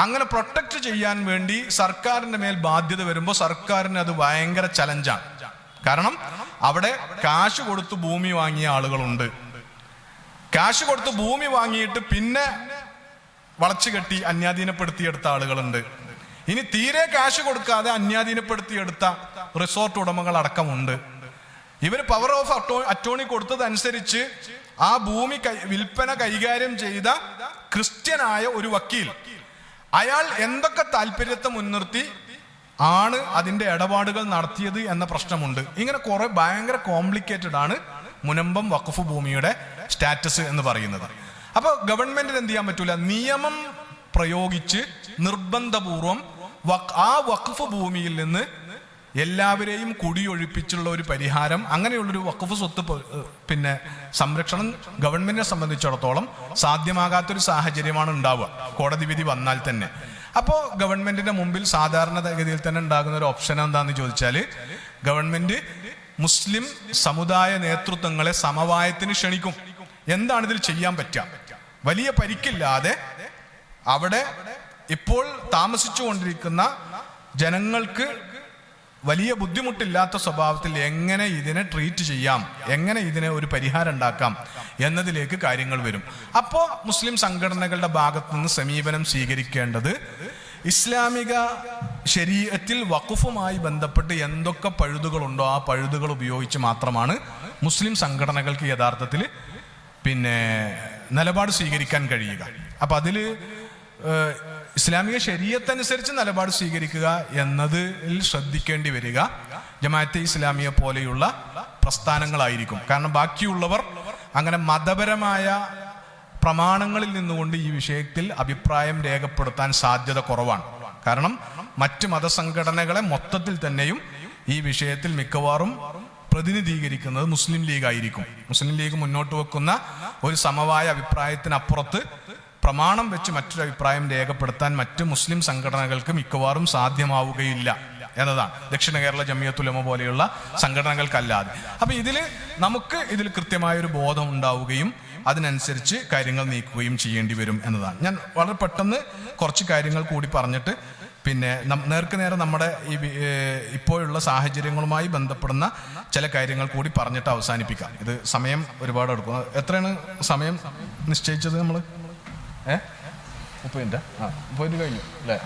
അങ്ങനെ പ്രൊട്ടക്ട് ചെയ്യാൻ വേണ്ടി സർക്കാരിന്റെ മേൽ ബാധ്യത വരുമ്പോൾ സർക്കാരിന് അത് ഭയങ്കര ചലഞ്ചാണ്. കാരണം അവിടെ കാശ് കൊടുത്ത് ഭൂമി വാങ്ങിയ ആളുകളുണ്ട്, കാശ് കൊടുത്ത് ഭൂമി വാങ്ങിയിട്ട് പിന്നെ വളച്ചു കെട്ടി അന്യാധീനപ്പെടുത്തിയെടുത്ത ആളുകളുണ്ട്, ഇനി തീരെ കാശ് കൊടുക്കാതെ അന്യാധീനപ്പെടുത്തിയെടുത്ത റിസോർട്ട് ഉടമകൾ അടക്കമുണ്ട്. ഇവര് പവർ ഓഫ് അറ്റോർണി കൊടുത്തതനുസരിച്ച് ആ ഭൂമി വിൽപ്പന കൈകാര്യം ചെയ്ത ക്രിസ്ത്യനായ ഒരു വക്കീൽ, അയാൾ എന്തൊക്കെ താല്പര്യത്തെ മുൻനിർത്തി ആണ് അതിന്റെ ഇടപാടുകൾ നടത്തിയത് എന്ന പ്രശ്നമുണ്ട്. ഇങ്ങനെ കുറെ ഭയങ്കര കോംപ്ലിക്കേറ്റഡ് ആണ് മുനമ്പം വഖഫ് ഭൂമിയുടെ സ്റ്റാറ്റസ് എന്ന് പറയുന്നത്. അപ്പൊ ഗവൺമെന്റിന് എന്ത് ചെയ്യാൻ പറ്റൂല, നിയമം പ്രയോഗിച്ച് നിർബന്ധപൂർവം ആ വഖഫ് ഭൂമിയിൽ നിന്ന് എല്ലാവരെയും കുടിയൊഴിപ്പിച്ചുള്ള ഒരു പരിഹാരം, അങ്ങനെയുള്ളൊരു വഖഫ് സ്വത്ത് സംരക്ഷണം ഗവൺമെന്റിനെ സംബന്ധിച്ചിടത്തോളം സാധ്യമാകാത്തൊരു സാഹചര്യമാണ് ഉണ്ടാവുക കോടതി വിധി വന്നാൽ തന്നെ. അപ്പോൾ ഗവൺമെന്റിന്റെ മുമ്പിൽ സാധാരണഗതിയിൽ തന്നെ ഉണ്ടാകുന്ന ഒരു ഓപ്ഷൻ എന്താണെന്ന് ചോദിച്ചാൽ, ഗവൺമെന്റ് മുസ്ലിം സമുദായ നേതൃത്വങ്ങളെ സമവായത്തിന് ക്ഷണിക്കും. എന്താണ് ഇതിൽ ചെയ്യാൻ പറ്റുക? വലിയ പരിക്കില്ലാതെ അവിടെ ഇപ്പോൾ താമസിച്ചുകൊണ്ടിരിക്കുന്ന ജനങ്ങൾക്ക് വലിയ ബുദ്ധിമുട്ടില്ലാത്ത സ്വഭാവത്തിൽ എങ്ങനെ ഇതിനെ ട്രീറ്റ് ചെയ്യാം, എങ്ങനെ ഇതിനെ ഒരു പരിഹാരം ഉണ്ടാക്കാം എന്നതിലേക്ക് കാര്യങ്ങൾ വരും. അപ്പോൾ മുസ്ലിം സംഘടനകളുടെ ഭാഗത്തു നിന്ന് സമീപനം സ്വീകരിക്കേണ്ടത് ഇസ്ലാമിക ശരീഅത്തിൽ വഖഫുമായി ബന്ധപ്പെട്ട് എന്തൊക്കെ പഴുതുകളുണ്ടോ ആ പഴുതുകൾ ഉപയോഗിച്ച് മാത്രമാണ് മുസ്ലിം സംഘടനകൾക്ക് യഥാർത്ഥത്തിൽ നിലപാട് സ്വീകരിക്കാൻ കഴിയുക. അപ്പൊ അതില് ഇസ്ലാമിക ശരീഅത്തനുസരിച്ച് നിലപാട് സ്വീകരിക്കുക എന്നതിൽ ശ്രദ്ധിക്കേണ്ടി വരിക ജമാഅത്തെ ഇസ്ലാമിയെ പോലെയുള്ള പ്രസ്ഥാനങ്ങളായിരിക്കും. കാരണം ബാക്കിയുള്ളവർ അങ്ങനെ മതപരമായ പ്രമാണങ്ങളിൽ നിന്നുകൊണ്ട് ഈ വിഷയത്തിൽ അഭിപ്രായം രേഖപ്പെടുത്താൻ സാധ്യത കുറവാണ്. കാരണം മറ്റ് മതസംഘടനകളെ മൊത്തത്തിൽ തന്നെയും ഈ വിഷയത്തിൽ മിക്കവാറും പ്രതിനിധീകരിക്കുന്നത് മുസ്ലിം ലീഗ് ആയിരിക്കും. മുസ്ലിം ലീഗ് മുന്നോട്ട് വെക്കുന്ന ഒരു സമവായ അഭിപ്രായത്തിനപ്പുറത്ത് പ്രമാണം വെച്ച് മറ്റൊരു അഭിപ്രായം രേഖപ്പെടുത്താൻ മറ്റ് മുസ്ലിം സംഘടനകൾക്ക് മിക്കവാറും സാധ്യമാവുകയില്ല എന്നതാണ്, ദക്ഷിണ കേരള ജമിയത്തുൽ ഉലമ പോലെയുള്ള സംഘടനകൾക്കല്ലാതെ. അപ്പൊ നമുക്ക് ഇതിൽ കൃത്യമായൊരു ബോധം ഉണ്ടാവുകയും അതിനനുസരിച്ച് കാര്യങ്ങൾ നീക്കുകയും ചെയ്യേണ്ടി വരും എന്നതാണ്. ഞാൻ വളരെ പെട്ടെന്ന് കുറച്ച് കാര്യങ്ങൾ കൂടി പറഞ്ഞിട്ട് നേർക്കുനേരെ നമ്മുടെ ഈ ഇപ്പോഴുള്ള സാഹചര്യങ്ങളുമായി ബന്ധപ്പെടുന്ന ചില കാര്യങ്ങൾ കൂടി പറഞ്ഞിട്ട് അവസാനിപ്പിക്കാം. ഇത് സമയം ഒരുപാട് എടുക്കും. എത്രയാണ് സമയം നിശ്ചയിച്ചത് നമ്മൾ? 30 മിനിറ്റ്? 30 കഴിഞ്ഞു അല്ലേ?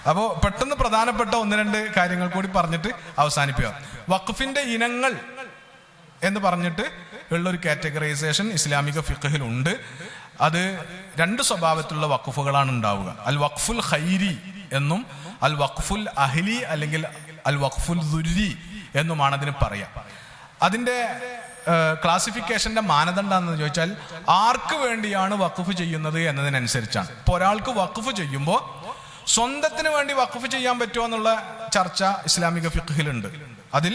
അപ്പോൾ പെട്ടെന്ന് പ്രധാനപ്പെട്ട 1-2 കാര്യങ്ങൾ കൂടി പറഞ്ഞിട്ട് അവസാനിപ്പിക്കുക. വഖഫിന്റെ ഇനങ്ങൾ എന്ന് പറഞ്ഞിട്ട് ഉള്ളൊരു കാറ്റഗറൈസേഷൻ ഇസ്ലാമിക ഫിഖ്ഹിലുണ്ട്. അത് 2 സ്വഭാവത്തിലുള്ള വഖഫുകളാണ് ഉണ്ടാവുക. അൽ വഖഫുൽ ഖൈരി എന്നും അൽ വഖഫുൽ അഹ്ലി അല്ലെങ്കിൽ അൽ വഖഫുൽ ദുരി എന്നുമാണ് അതിന് പറയാം. അതിന്റെ ക്ലാസിഫിക്കേഷന്റെ മാനദണ്ഡം എന്ന് ചോദിച്ചാൽ ആർക്ക് വേണ്ടിയാണ് വഖഫ് ചെയ്യുന്നത് എന്നതിനനുസരിച്ചാണ്. ഇപ്പൊ ഒരാൾക്ക് വഖഫ് ചെയ്യുമ്പോൾ സ്വന്തത്തിന് വേണ്ടി വഖഫ് ചെയ്യാൻ പറ്റുമോ എന്നുള്ള ചർച്ച ഇസ്ലാമിക ഫിഖ്ഹിലുണ്ട്. അതിൽ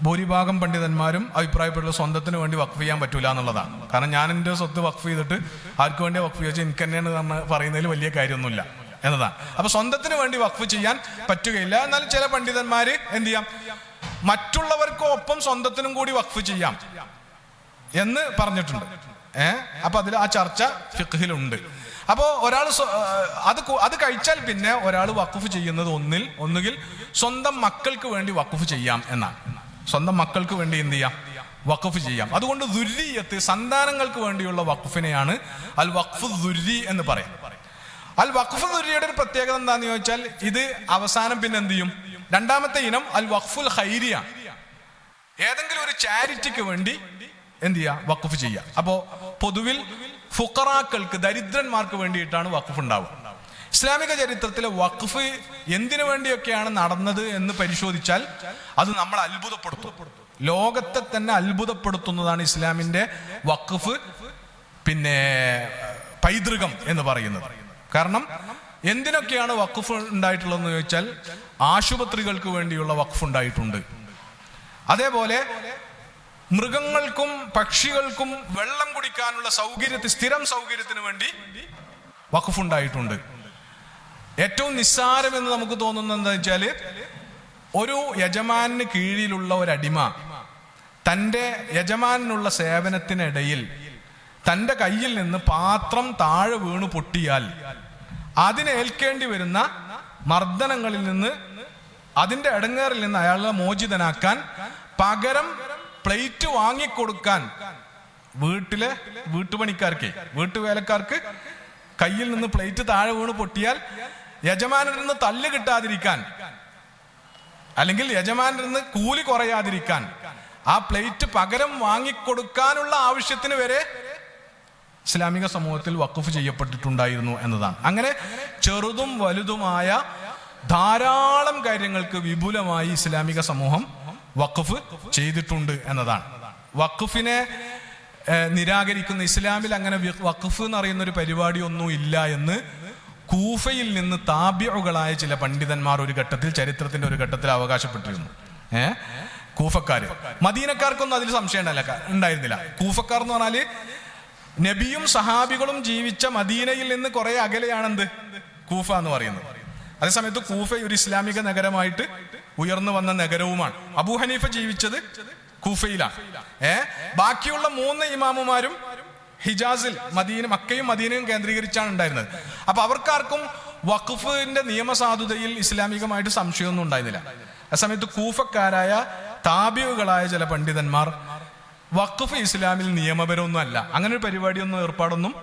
ഭൂരിഭാഗം പണ്ഡിതന്മാരും അഭിപ്രായപ്പെടുന്നത് സ്വന്തത്തിന് വേണ്ടി വഖഫ് ചെയ്യാൻ പറ്റൂല എന്നുള്ളതാണ്. കാരണം ഞാൻ എൻ്റെ സ്വത്ത് വഖഫ് ചെയ്തിട്ട് ആർക്ക് വേണ്ടി വഖഫ് ചെയ്താൽ എനിക്ക് തന്നെയാണ് പറയുന്നതിൽ വലിയ കാര്യമൊന്നുമില്ല എന്നതാണ്. അപ്പൊ സ്വന്തത്തിന് വേണ്ടി വഖഫ് ചെയ്യാൻ പറ്റുകയില്ല. എന്നാലും ചില പണ്ഡിതന്മാര് എന്ത് ചെയ്യാം, മറ്റുള്ളവർക്കൊപ്പം സ്വന്തത്തിനും കൂടി വഖഫ് ചെയ്യാം എന്ന് പറഞ്ഞിട്ടുണ്ട്. അപ്പൊ അതിൽ ആ ചർച്ച ഫിഖ്ഹിലുണ്ട്. അപ്പോ ഒരാൾ അത് കഴിച്ചാൽ പിന്നെ ഒരാൾ വഖഫ് ചെയ്യുന്നത് ഒന്നുകിൽ സ്വന്തം മക്കൾക്ക് വേണ്ടി വഖഫ് ചെയ്യാം എന്നാണ്. സ്വന്തം മക്കൾക്ക് വേണ്ടി എന്ത് ചെയ്യാം, വഖഫ് ചെയ്യാം. അതുകൊണ്ട് ദുര്രിയത്ത്, സന്താനങ്ങൾക്ക് വേണ്ടിയുള്ള വഖഫിനെയാണ് അൽ വഖഫു ദുരി എന്ന് പറയാം. അൽ വഖഫു ദുരിയുടെ ഒരു പ്രത്യേകത എന്താന്ന് ചോദിച്ചാൽ ഇത് അവസാനം പിന്നെ എന്ത് ചെയ്യും, രണ്ടാമത്തെ ഇനം അൽ വഖഫുൽ ഖൈരിയാണ്. ഏതെങ്കിലും ഒരു ചാരിറ്റിക്ക് വേണ്ടി എന്ത് ചെയ്യുക, വഖഫ് ചെയ്യുക. അപ്പോ പൊതുവിൽ ഫുഖറാക്കൾക്ക്, ദരിദ്രന്മാർക്ക് വേണ്ടിയിട്ടാണ് വഖഫ് ഉണ്ടാവുക. ഇസ്ലാമിക ചരിത്രത്തിലെ വഖഫ് എന്തിനു വേണ്ടിയൊക്കെയാണ് നടന്നത് എന്ന് പരിശോധിച്ചാൽ അത് നമ്മൾ അത്ഭുതപ്പെടുത്തും. ലോകത്തെ തന്നെ അത്ഭുതപ്പെടുത്തുന്നതാണ് ഇസ്ലാമിന്റെ വഖഫ് പൈതൃകം എന്ന് പറയുന്നത്. കാരണം എന്തിനൊക്കെയാണ് വഖഫ് ഉണ്ടായിട്ടുള്ളതെന്ന് ചോദിച്ചാൽ ആശുപത്രികൾക്ക് വേണ്ടിയുള്ള വഖഫ് ഉണ്ടായിട്ടുണ്ട്. അതേപോലെ മൃഗങ്ങൾക്കും പക്ഷികൾക്കും വെള്ളം കുടിക്കാനുള്ള സ്ഥിരം സൗകര്യത്തിന് വേണ്ടി വഖഫ് ഉണ്ടായിട്ടുണ്ട്. ഏറ്റവും നിസ്സാരം എന്ന് നമുക്ക് തോന്നുന്നത് എന്താ വെച്ചാല്, ഒരു യജമാന് കീഴിലുള്ള ഒരടിമ തൻ്റെ യജമാനുള്ള സേവനത്തിനിടയിൽ തൻ്റെ കയ്യിൽ നിന്ന് പാത്രം താഴെ വീണു പൊട്ടിയാൽ അതിനേൽക്കേണ്ടി വരുന്ന മർദ്ദനങ്ങളിൽ നിന്ന്, അതിന്റെ ഇടങ്ങേറിൽ നിന്ന് അയാളെ മോചിതനാക്കാൻ പകരം പ്ലേറ്റ് വാങ്ങിക്കൊടുക്കാൻ വീട്ടുവേലക്കാർക്ക് കയ്യിൽ നിന്ന് പ്ലേറ്റ് താഴെ വീണ് പൊട്ടിയാൽ യജമാനിൽ നിന്ന് തല്ല് കിട്ടാതിരിക്കാൻ, അല്ലെങ്കിൽ യജമാനിൽ നിന്ന് കൂലി കുറയാതിരിക്കാൻ ആ പ്ലേറ്റ് പകരം വാങ്ങിക്കൊടുക്കാനുള്ള ആവശ്യത്തിന് വരെ ഇസ്ലാമിക സമൂഹത്തിൽ വഖഫ് ചെയ്യപ്പെട്ടിട്ടുണ്ടായിരുന്നു എന്നതാണ്. അങ്ങനെ ചെറുതും വലുതുമായ ധാരാളം കാര്യങ്ങൾക്ക് വിപുലമായി ഇസ്ലാമിക സമൂഹം വഖഫ് ചെയ്തിട്ടുണ്ട് എന്നതാണ്. വഖഫിനെ നിരാകരിക്കുന്ന, ഇസ്ലാമിൽ അങ്ങനെ വഖഫ് എന്ന് പറയുന്ന ഒരു പരിപാടി ഒന്നും ഇല്ല എന്ന് കൂഫയിൽ നിന്ന് താബിഉകളായ ചില പണ്ഡിതന്മാർ ചരിത്രത്തിന്റെ ഒരു ഘട്ടത്തിൽ അവകാശപ്പെട്ടിരുന്നു. കൂഫക്കാര്. മദീനക്കാർക്കൊന്നും അതിൽ സംശയം ഉണ്ടായിരുന്നില്ല. കൂഫക്കാർ എന്ന് പറഞ്ഞാല് നബിയും സഹാബികളും ജീവിച്ച മദീനയിൽ നിന്ന് കുറെ അകലെയാണെന്ത് കൂഫ എന്ന് പറയുന്നത്. അതേസമയത്ത് കൂഫ ഒരു ഇസ്ലാമിക നഗരമായിട്ട് ഉയർന്നു വന്ന നഗരവുമാണ്. അബൂ ഹനീഫ ജീവിച്ചത് കൂഫയിലാണ്. ബാക്കിയുള്ള 3 ഇമാമുമാരും ഹിജാസിൽ മക്കയും മദീനയും കേന്ദ്രീകരിച്ചാണ് ഉണ്ടായിരുന്നത്. അപ്പൊ അവർക്കാർക്കും വഖഫിന്റെ നിയമസാധുതയിൽ ഇസ്ലാമികമായിട്ട് സംശയമൊന്നും ഉണ്ടായിരുന്നില്ല. ആ സമയത്ത് കൂഫക്കാരായ താബിഉകളായ ചില പണ്ഡിതന്മാർ വഖഫ് ഇസ്ലാമിൽ നിയമപരമൊന്നും അല്ല, അങ്ങനെ ഒരു പരിപാടിയൊന്നും ഏർപ്പാടൊന്നും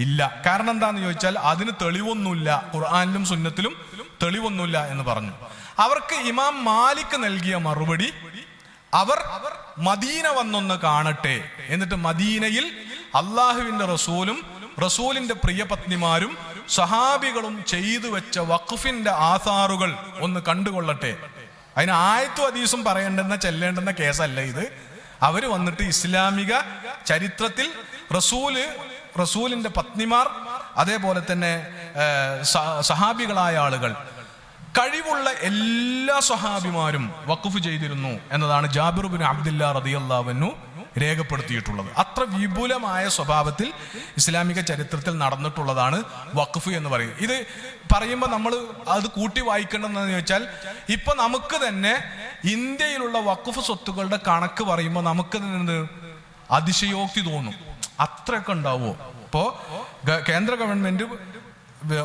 ഇല്ല. കാരണം എന്താന്ന് ചോദിച്ചാൽ അതിന് തെളിവൊന്നുമില്ല, ഖുർആനിലും സുന്നത്തിലും തെളിവൊന്നുമില്ല എന്ന് പറഞ്ഞു. അവർക്ക് ഇമാം മാലിക് നൽകിയ മറുപടി, അവർ മദീന വന്നൊന്ന് കാണട്ടെ, എന്നിട്ട് മദീനയിൽ അള്ളാഹുവിന്റെ റസൂലും റസൂലിന്റെ പ്രിയപത്നിമാരും സഹാബികളും ചെയ്തു വെച്ച വഖഫിന്റെ ആധാറുകൾ ഒന്ന് കണ്ടുകൊള്ളട്ടെ. അതിന് ആയത്തും ഹദീസും ചെല്ലേണ്ടുന്ന കേസല്ല ഇത്. അവര് വന്നിട്ട് ഇസ്ലാമിക ചരിത്രത്തിൽ റസൂലിന്റെ പത്നിമാർ, അതേപോലെ തന്നെ സഹാബികളായ ആളുകൾ, കഴിവുള്ള എല്ലാ സഹാബിമാരും വഖഫ് ചെയ്തിരുന്നു എന്നതാണ് ജാബിർ ബിൻ അബ്ദുല്ലാ റളിയല്ലാഹു അൻഹു രേഖപ്പെടുത്തിയിട്ടുള്ളത്. അത്ര വിപുലമായ സ്വഭാവത്തിൽ ഇസ്ലാമിക ചരിത്രത്തിൽ നടന്നിട്ടുള്ളതാണ് വഖഫ് എന്ന് പറയുന്നത്. ഇത് പറയുമ്പോൾ നമ്മൾ അത് കൂട്ടി വായിക്കേണ്ടതെന്ന് ചോദിച്ചാൽ, ഇപ്പൊ നമുക്ക് തന്നെ ഇന്ത്യയിലുള്ള വഖഫ് സ്വത്തുക്കളുടെ കണക്ക് പറയുമ്പോൾ നമുക്ക് തന്നെ അതിശയോക്തി തോന്നും. അത്രയൊക്കെ ഉണ്ടാവുമോ? ഇപ്പോ കേന്ദ്ര ഗവൺമെന്റ്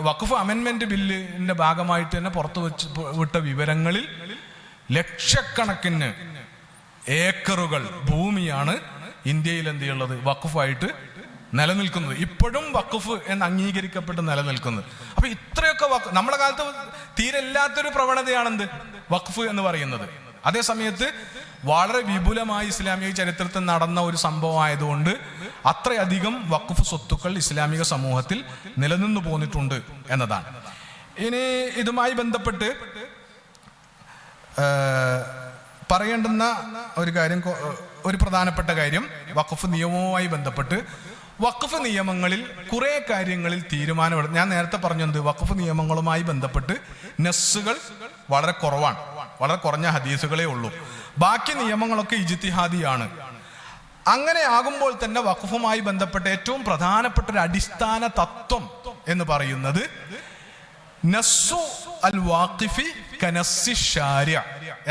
വഖഫ് അമെൻമെന്റ് ബില്ലിന്റെ ഭാഗമായിട്ട് തന്നെ പുറത്തു വിട്ട വിവരങ്ങളിൽ ലക്ഷക്കണക്കിന് ഏക്കറുകൾ ഭൂമിയാണ് ഇന്ത്യയിൽ എന്ത് ചെയ്യുള്ളത്, വഖഫായിട്ട് നിലനിൽക്കുന്നത്. ഇപ്പോഴും വഖഫ് എന്ന് അംഗീകരിക്കപ്പെട്ട് നിലനിൽക്കുന്നത്. അപ്പൊ ഇത്രയൊക്കെ നമ്മുടെ കാലത്ത് തീരെ ഇല്ലാത്തൊരു പ്രവണതയാണെന്ത് വഖഫ് എന്ന് പറയുന്നത്. അതേ സമയത്ത് വളരെ വിപുലമായി ഇസ്ലാമിക ചരിത്രത്തിൽ നടന്ന ഒരു സംഭവം ആയതുകൊണ്ട് അത്രയധികം വഖഫ് സ്വത്തുക്കൾ ഇസ്ലാമിക സമൂഹത്തിൽ നിലനിന്നു പോന്നിട്ടുണ്ട് എന്നതാണ്. ഇനി ഇതുമായി ബന്ധപ്പെട്ട് പറയേണ്ടുന്ന ഒരു കാര്യം, ഒരു പ്രധാനപ്പെട്ട കാര്യം, വഖഫ് നിയമവുമായി ബന്ധപ്പെട്ട് വഖഫ് നിയമങ്ങളിൽ കുറെ കാര്യങ്ങളിൽ തീരുമാനമെടുക്കും. ഞാൻ നേരത്തെ പറഞ്ഞത് വഖഫ് നിയമങ്ങളുമായി ബന്ധപ്പെട്ട് നസ്സുകൾ വളരെ കുറവാണ്, വളരെ കുറഞ്ഞ ഹദീസുകളേ ഉള്ളൂ. ബാക്കി നിയമങ്ങളൊക്കെ ഇജ്തിഹാദിയാണ്. അങ്ങനെ ആകുമ്പോൾ തന്നെ വഖഫുമായി ബന്ധപ്പെട്ട ഏറ്റവും പ്രധാനപ്പെട്ട ഒരു അടിസ്ഥാന തത്വം എന്ന് പറയുന്നത് നസ്സു അൽ വാഖിഫി കനസ്സി ശാരിഅ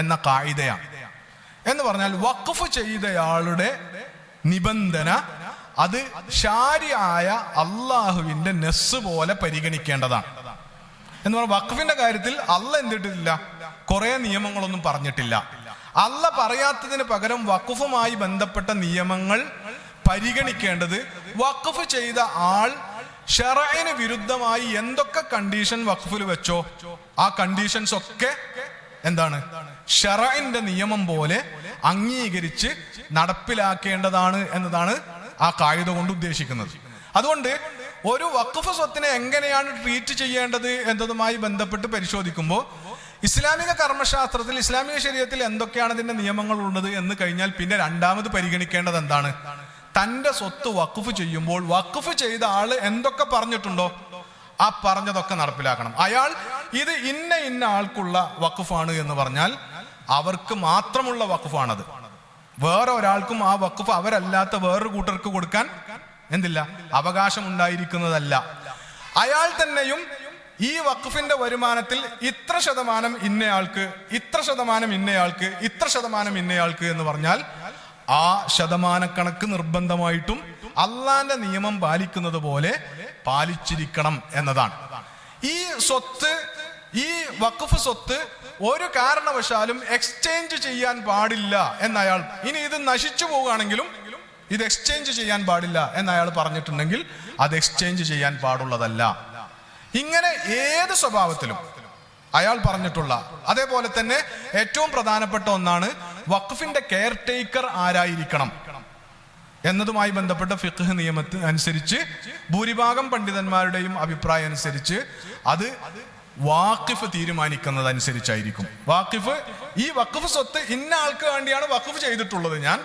എന്ന ഖായിദയാണ്. എന്ന് പറഞ്ഞാൽ വഖഫ് ചെയ്തയാളുടെ നിബന്ധന അത് ശാരിഅയ അള്ളാഹുവിന്റെ നസ്സ് പോലെ പരിഗണിക്കേണ്ടതാണ്. എന്ന് പറഞ്ഞാൽ വഖഫിന്റെ കാര്യത്തിൽ അള്ളാഹ് എന്തിട്ടില്ല, കുറെ നിയമങ്ങളൊന്നും പറഞ്ഞിട്ടില്ല. അള്ളാഹ് പറയാത്തതിന് പകരം വഖഫുമായി ബന്ധപ്പെട്ട നിയമങ്ങൾ പരിഗണിക്കേണ്ടത് വഖഫ് ചെയ്ത ആൾ ശറഇന് വിരുദ്ധമായി എന്തൊക്കെ കണ്ടീഷൻ വഖഫിൽ വെച്ചോ ആ കണ്ടീഷൻസ് ഒക്കെ എന്താണ്, ശറഇന്റെ നിയമം പോലെ അംഗീകരിച്ച് നടപ്പിലാക്കേണ്ടതാണ് എന്നതാണ് ആ ഖായിദ കൊണ്ട് ഉദ്ദേശിക്കുന്നത്. അതുകൊണ്ട് ഒരു വഖഫ് സ്വത്തിനെ എങ്ങനെയാണ് ട്രീറ്റ് ചെയ്യേണ്ടത് എന്നതുമായി ബന്ധപ്പെട്ട് പരിശോധിക്കുമ്പോൾ ഇസ്ലാമിക കർമ്മശാസ്ത്രത്തിൽ, ഇസ്ലാമിക ശരീഅത്തിൽ എന്തൊക്കെയാണ് ഇതിന്റെ നിയമങ്ങൾ ഉള്ളത് എന്ന് കഴിഞ്ഞാൽ പിന്നെ രണ്ടാമത് പരിഗണിക്കേണ്ടത് എന്താണ്, തന്റെ സ്വത്ത് വഖഫ് ചെയ്യുമ്പോൾ വഖഫ് ചെയ്ത ആള് എന്തൊക്കെ പറഞ്ഞിട്ടുണ്ടോ ആ പറഞ്ഞതൊക്കെ നടപ്പിലാക്കണം. അയാൾ ഇത് ഇന്ന ആൾക്കുള്ള വഖഫാണ് എന്ന് പറഞ്ഞാൽ അവർക്ക് മാത്രമുള്ള വഖഫാണത്. വേറെ ഒരാൾക്കും ആ വഖഫ് അവരല്ലാത്ത വേറൊരു കൂട്ടർക്ക് കൊടുക്കാൻ എന്തില്ല, അവകാശം ഉണ്ടായിരിക്കുന്നതല്ല. അയാൾ തന്നെയും ഈ വഖഫിന്റെ വരുമാനത്തിൽ ഇത്ര ശതമാനം ഇന്നയാൾക്ക്, ഇത്ര ശതമാനം ഇന്നയാൾക്ക്, ഇത്ര ശതമാനം ഇന്നയാൾക്ക് എന്ന് പറഞ്ഞാൽ ആ ശതമാനക്കണക്ക് നിർബന്ധമായിട്ടും അള്ളാന്റെ നിയമം പാലിക്കുന്നത് പോലെ പാലിച്ചിരിക്കണം എന്നതാണ്. ഈ സ്വത്ത്, ഈ വഖഫ് സ്വത്ത് ഒരു കാരണവശാലും എക്സ്ചേഞ്ച് ചെയ്യാൻ പാടില്ല എന്നയാൾ, ഇനി ഇത് നശിച്ചു പോവുകയാണെങ്കിലും ഇത് എക്സ്ചേഞ്ച് ചെയ്യാൻ പാടില്ല എന്നയാൾ പറഞ്ഞിട്ടുണ്ടെങ്കിൽ അത് എക്സ്ചേഞ്ച് ചെയ്യാൻ പാടുള്ളതല്ല. ഇങ്ങനെ ഏത് സ്വഭാവത്തിലും അയാൾ പറഞ്ഞിട്ടുള്ള, അതേപോലെ തന്നെ ഏറ്റവും പ്രധാനപ്പെട്ട ഒന്നാണ് വഖഫിന്റെ കെയർ ടേക്കർ ആരായിരിക്കണം എന്നതുമായി ബന്ധപ്പെട്ട ഫിഖ്ഹ് നിയമത്തിന് അനുസരിച്ച് ഭൂരിഭാഗം പണ്ഡിതന്മാരുടെയും അഭിപ്രായം അനുസരിച്ച് അത് വാഖിഫ് തീരുമാനിക്കുന്നതനുസരിച്ചായിരിക്കും. വാഖിഫ്, ഈ വഖഫ് സ്വത്ത് ഇന്ന ആൾക്ക് വേണ്ടിയാണ് വഖഫ് ചെയ്തിട്ടുള്ളത് ഞാൻ,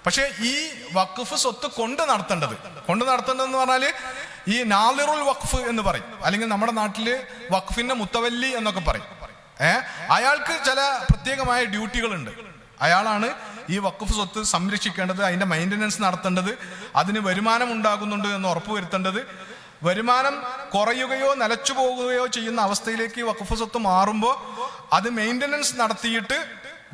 പക്ഷെ ഈ വഖഫ് സ്വത്ത് കൊണ്ട് നടത്തേണ്ടതെന്ന് പറഞ്ഞാല് ഈ നാളിറുൽ വഖഫ് എന്ന് പറയും, അല്ലെങ്കിൽ നമ്മുടെ നാട്ടില് വഖഫിന്റെ മുത്തവല്ലി എന്നൊക്കെ പറയും. അയാൾക്ക് ചില പ്രത്യേകമായ ഡ്യൂട്ടികളുണ്ട്. അയാളാണ് ഈ വഖഫ് സ്വത്ത് സംരക്ഷിക്കേണ്ടത്, അതിന്റെ മെയിൻ്റനൻസ് നടത്തേണ്ടത്, അതിന് വരുമാനം ഉണ്ടാകുന്നുണ്ട് എന്ന് ഉറപ്പുവരുത്തേണ്ടത്. വരുമാനം കുറയുകയോ നിലച്ചു പോകുകയോ ചെയ്യുന്ന അവസ്ഥയിലേക്ക് വഖഫ് സ്വത്ത് മാറുമ്പോൾ അത് മെയിൻ്റനൻസ് നടത്തിയിട്ട്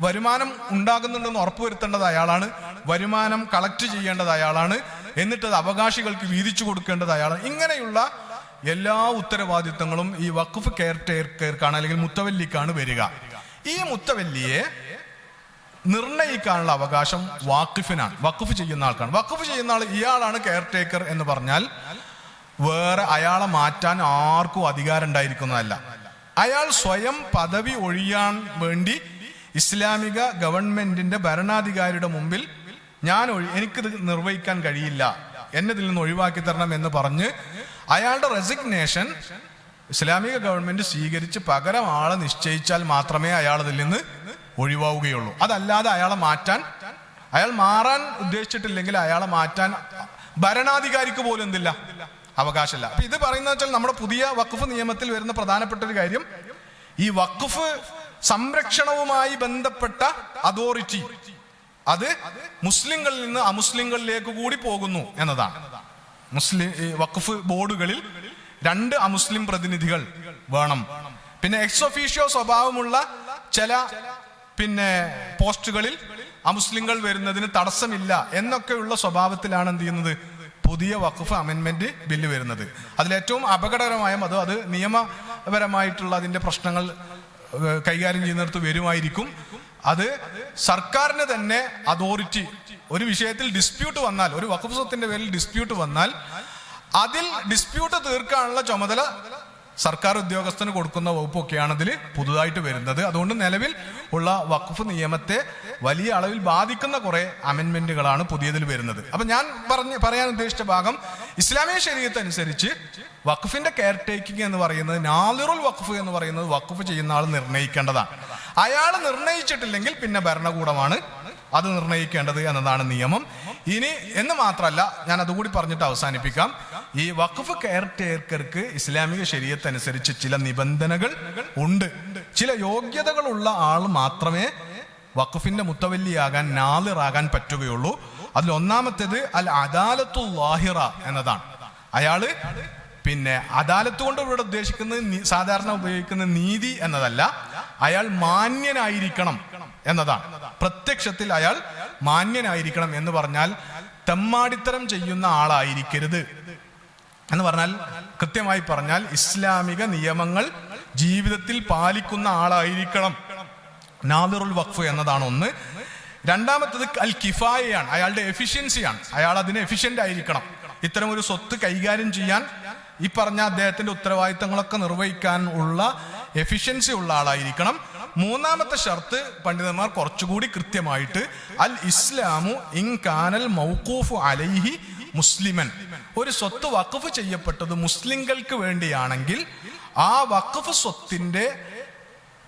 വരുമാനം ഉണ്ടാകുന്നുണ്ടെന്ന് ഉറപ്പുവരുത്തേണ്ടത് അയാളാണ്. വരുമാനം കളക്ട് ചെയ്യേണ്ടത് അയാളാണ്. എന്നിട്ടത് അവകാശികൾക്ക് വീതിച്ചു കൊടുക്കേണ്ടത് അയാളാണ്. ഇങ്ങനെയുള്ള എല്ലാ ഉത്തരവാദിത്തങ്ങളും ഈ വഖഫ് കെയർ ടേക്കർക്കാണ് അല്ലെങ്കിൽ മുത്തവല്ലിക്കാണ് വരിക. ഈ മുത്തവല്ലിയെ നിർണയിക്കാനുള്ള അവകാശം വാക്കിഫിനാണ്, വഖഫ് ചെയ്യുന്ന ആൾക്കാണ്. വഖഫ് ചെയ്യുന്ന ആൾ ഇയാളാണ് കെയർ ടേക്കർ എന്ന് പറഞ്ഞാൽ വേറെ അയാളെ മാറ്റാൻ ആർക്കും അധികാരം ഉണ്ടായിരിക്കുന്നതല്ല. അയാൾ സ്വയം പദവി ഒഴിയാൻ വേണ്ടി ഇസ്ലാമിക ഗവൺമെന്റിന്റെ ഭരണാധികാരിയുടെ മുമ്പിൽ എനിക്കിത് നിർവഹിക്കാൻ കഴിയില്ല, എന്നെ ഇതിൽ നിന്ന് ഒഴിവാക്കി തരണം എന്ന് പറഞ്ഞ് അയാളുടെ റെസിഗ്നേഷൻ ഇസ്ലാമിക ഗവൺമെന്റ് സ്വീകരിച്ച് പകരം ആളെ നിശ്ചയിച്ചാൽ മാത്രമേ അയാൾ ഇതിൽ നിന്ന് ഒഴിവാവുകയുള്ളൂ. അതല്ലാതെ അയാൾ മാറാൻ ഉദ്ദേശിച്ചിട്ടില്ലെങ്കിൽ അയാളെ മാറ്റാൻ ഭരണാധികാരിക്ക് പോലും എന്തില്ല, അവകാശമില്ല. അപ്പൊ ഇത് പറയുന്നത് വെച്ചാൽ നമ്മുടെ പുതിയ വഖഫ് നിയമത്തിൽ വരുന്ന പ്രധാനപ്പെട്ട ഒരു കാര്യം, ഈ വഖഫ് സംരക്ഷണവുമായി ബന്ധപ്പെട്ട അതോറിറ്റി അത് മുസ്ലിങ്ങളിൽ നിന്ന് അമുസ്ലിങ്ങളിലേക്ക് കൂടി പോകുന്നു എന്നതാണ്. വഖഫ് ബോർഡുകളിൽ 2 അമുസ്ലിം പ്രതിനിധികൾ വേണം. പിന്നെ എക്സ് ഒഫീഷ്യോ സ്വഭാവമുള്ള ചില പോസ്റ്റുകളിൽ അമുസ്ലിങ്ങൾ വരുന്നതിന് തടസ്സമില്ല എന്നൊക്കെയുള്ള സ്വഭാവത്തിലാണ് എന്ത് ചെയ്യുന്നത്, പുതിയ വഖഫ് അമെൻമെന്റ് ബില്ല് വരുന്നത്. അതിലേറ്റവും അപകടകരമായ അത് നിയമപരമായിട്ടുള്ള അതിന്റെ പ്രശ്നങ്ങൾ കൈകാര്യം ചെയ്യുന്നിടത്ത് വരുമായിരിക്കും. അത് സർക്കാരിന് തന്നെ അതോറിറ്റി, ഒരു വിഷയത്തിൽ ഡിസ്പ്യൂട്ട് വന്നാൽ, ഒരു വഖഫ് സ്വത്തിന്റെ പേരിൽ ഡിസ്പ്യൂട്ട് വന്നാൽ അതിൽ ഡിസ്പ്യൂട്ട് തീർക്കാനുള്ള ചുമതല സർക്കാർ ഉദ്യോഗസ്ഥന് കൊടുക്കുന്ന വകുപ്പൊക്കെയാണ് ഇതിൽ പുതുതായിട്ട് വരുന്നത്. അതുകൊണ്ട് നിലവിൽ ഉള്ള വഖഫ് നിയമത്തെ വലിയ അളവിൽ ബാധിക്കുന്ന കുറെ അമെൻമെന്റുകളാണ് പുതിയതിൽ വരുന്നത്. അപ്പൊ ഞാൻ പറയാൻ ഉദ്ദേശിച്ച ഭാഗം, ഇസ്ലാമിക ശരീഅത്ത് അനുസരിച്ച് വഖഫിന്റെ കെയർ ടേക്കിംഗ് എന്ന് പറയുന്നത്, നാദിറുൽ വഖഫ് എന്ന് പറയുന്നത് വഖഫ് ചെയ്യുന്ന ആൾ നിർണ്ണയിക്കേണ്ടതാണ്. അയാൾ നിർണ്ണയിച്ചിട്ടില്ലെങ്കിൽ പിന്നെ ഭരണകൂടമാണ് അത് നിർണ്ണയിക്കേണ്ടത് എന്നതാണ് നിയമം. ഇനി എന്ന് മാത്രമല്ല, ഞാൻ അതുകൂടി പറഞ്ഞിട്ട് അവസാനിപ്പിക്കാം. ഈ വഖഫ് കെയർ ടേക്കർക്ക് ഇസ്ലാമിക ശരീഅത്ത് അനുസരിച്ച് ചില നിബന്ധനകൾ ഉണ്ട്. ചില യോഗ്യതകളുള്ള ആൾ മാത്രമേ വഖഫിന്റെ മുത്തവല്ലിയാകാൻ, നാദിറാകാൻ പറ്റുകയുള്ളൂ. അതിൽ ഒന്നാമത്തേത് അൽ അദാലത്തുൽ ലാഹിറ എന്നതാണ്. അയാള് അദാലത്ത് കൊണ്ട് ഇവിടെ ഉദ്ദേശിക്കുന്നത് സാധാരണ ഉപയോഗിക്കുന്ന നീതി എന്നതല്ല, അയാൾ മാന്യനായിരിക്കണം എന്നതാണ്. പ്രത്യക്ഷത്തിൽ അയാൾ മാന്യനായിരിക്കണം എന്ന് പറഞ്ഞാൽ തെമ്മാടിത്തരം ചെയ്യുന്ന ആളായിരിക്കരുത് എന്ന് പറഞ്ഞാൽ, കൃത്യമായി പറഞ്ഞാൽ ഇസ്ലാമിക നിയമങ്ങൾ ജീവിതത്തിൽ പാലിക്കുന്ന ആളായിരിക്കണം. നാദിറുൽ വഖഫ് എന്നതാണ് ഒന്ന്. രണ്ടാമത്തത് അൽ കിഫായയാണ്, അയാളുടെ എഫിഷ്യൻസിയാണ്. അയാൾ അതിന് എഫിഷ്യന്റ് ആയിരിക്കണം. ഇത്തരം ഒരു സ്വത്ത് കൈകാര്യം ചെയ്യാൻ, ഈ പറഞ്ഞ അദ്ദേഹത്തിന്റെ ഉത്തരവാദിത്തങ്ങളൊക്കെ നിർവഹിക്കാൻ ഉള്ള എഫിഷ്യൻസി ഉള്ള ആളായിരിക്കണം. മൂന്നാമത്തെ ഷർത്ത് പണ്ഡിതന്മാർ കുറച്ചുകൂടി കൃത്യമായിട്ട്, അൽ ഇസ്ലാമു ഇൻ കാനൽ മൗഖൂഫു അലൈഹി മുസ്ലിമൻ, ഒരു സ്വത്ത് വഖഫ് ചെയ്യപ്പെട്ടത് മുസ്ലിങ്ങൾക്ക് വേണ്ടിയാണെങ്കിൽ ആ വഖഫ് സ്വത്തിന്റെ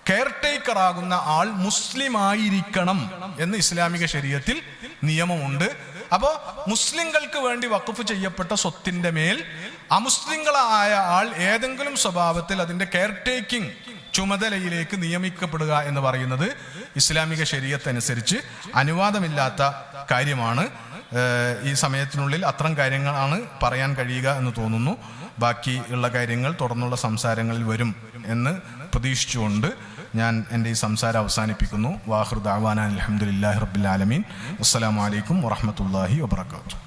കെയർ ടേക്കർ ആകുന്ന ആൾ മുസ്ലിം ആയിരിക്കണം എന്ന് ഇസ്ലാമിക ശരീഅത്തിൽ നിയമമുണ്ട്. അപ്പോ മുസ്ലിങ്ങൾക്ക് വേണ്ടി വഖഫ് ചെയ്യപ്പെട്ട സ്വത്തിന്റെ മേൽ അമുസ്ലിങ്ങളായ ആൾ ഏതെങ്കിലും സ്വഭാവത്തിൽ അതിന്റെ കെയർ ടേക്കിംഗ് ചുമതലയിലേക്ക് നിയമിക്കപ്പെടുക എന്ന് പറയുന്നത് ഇസ്ലാമിക ശരീഅത്ത് അനുസരിച്ച് അനുവാദമില്ലാത്ത കാര്യമാണ്. ഈ സമയത്തിനുള്ളിൽ അത്തരം കാര്യങ്ങളാണ് പറയാൻ കഴിയുക എന്ന് തോന്നുന്നു. ബാക്കി ഉള്ള കാര്യങ്ങൾ തുടർന്നുള്ള സംസാരങ്ങളിൽ വരും എന്ന് പ്രതീക്ഷിച്ചുകൊണ്ട് ഞാൻ എൻ്റെ ഈ സംസാരം അവസാനിപ്പിക്കുന്നു. വാഹിർ ദഅ്വാനാ അൽഹംദുലില്ലാഹി റബ്ബിൽ ആലമീൻ. അസ്സലാമു അലൈക്കും വറഹ്മത്തുള്ളാഹി വബറകാതുഹു.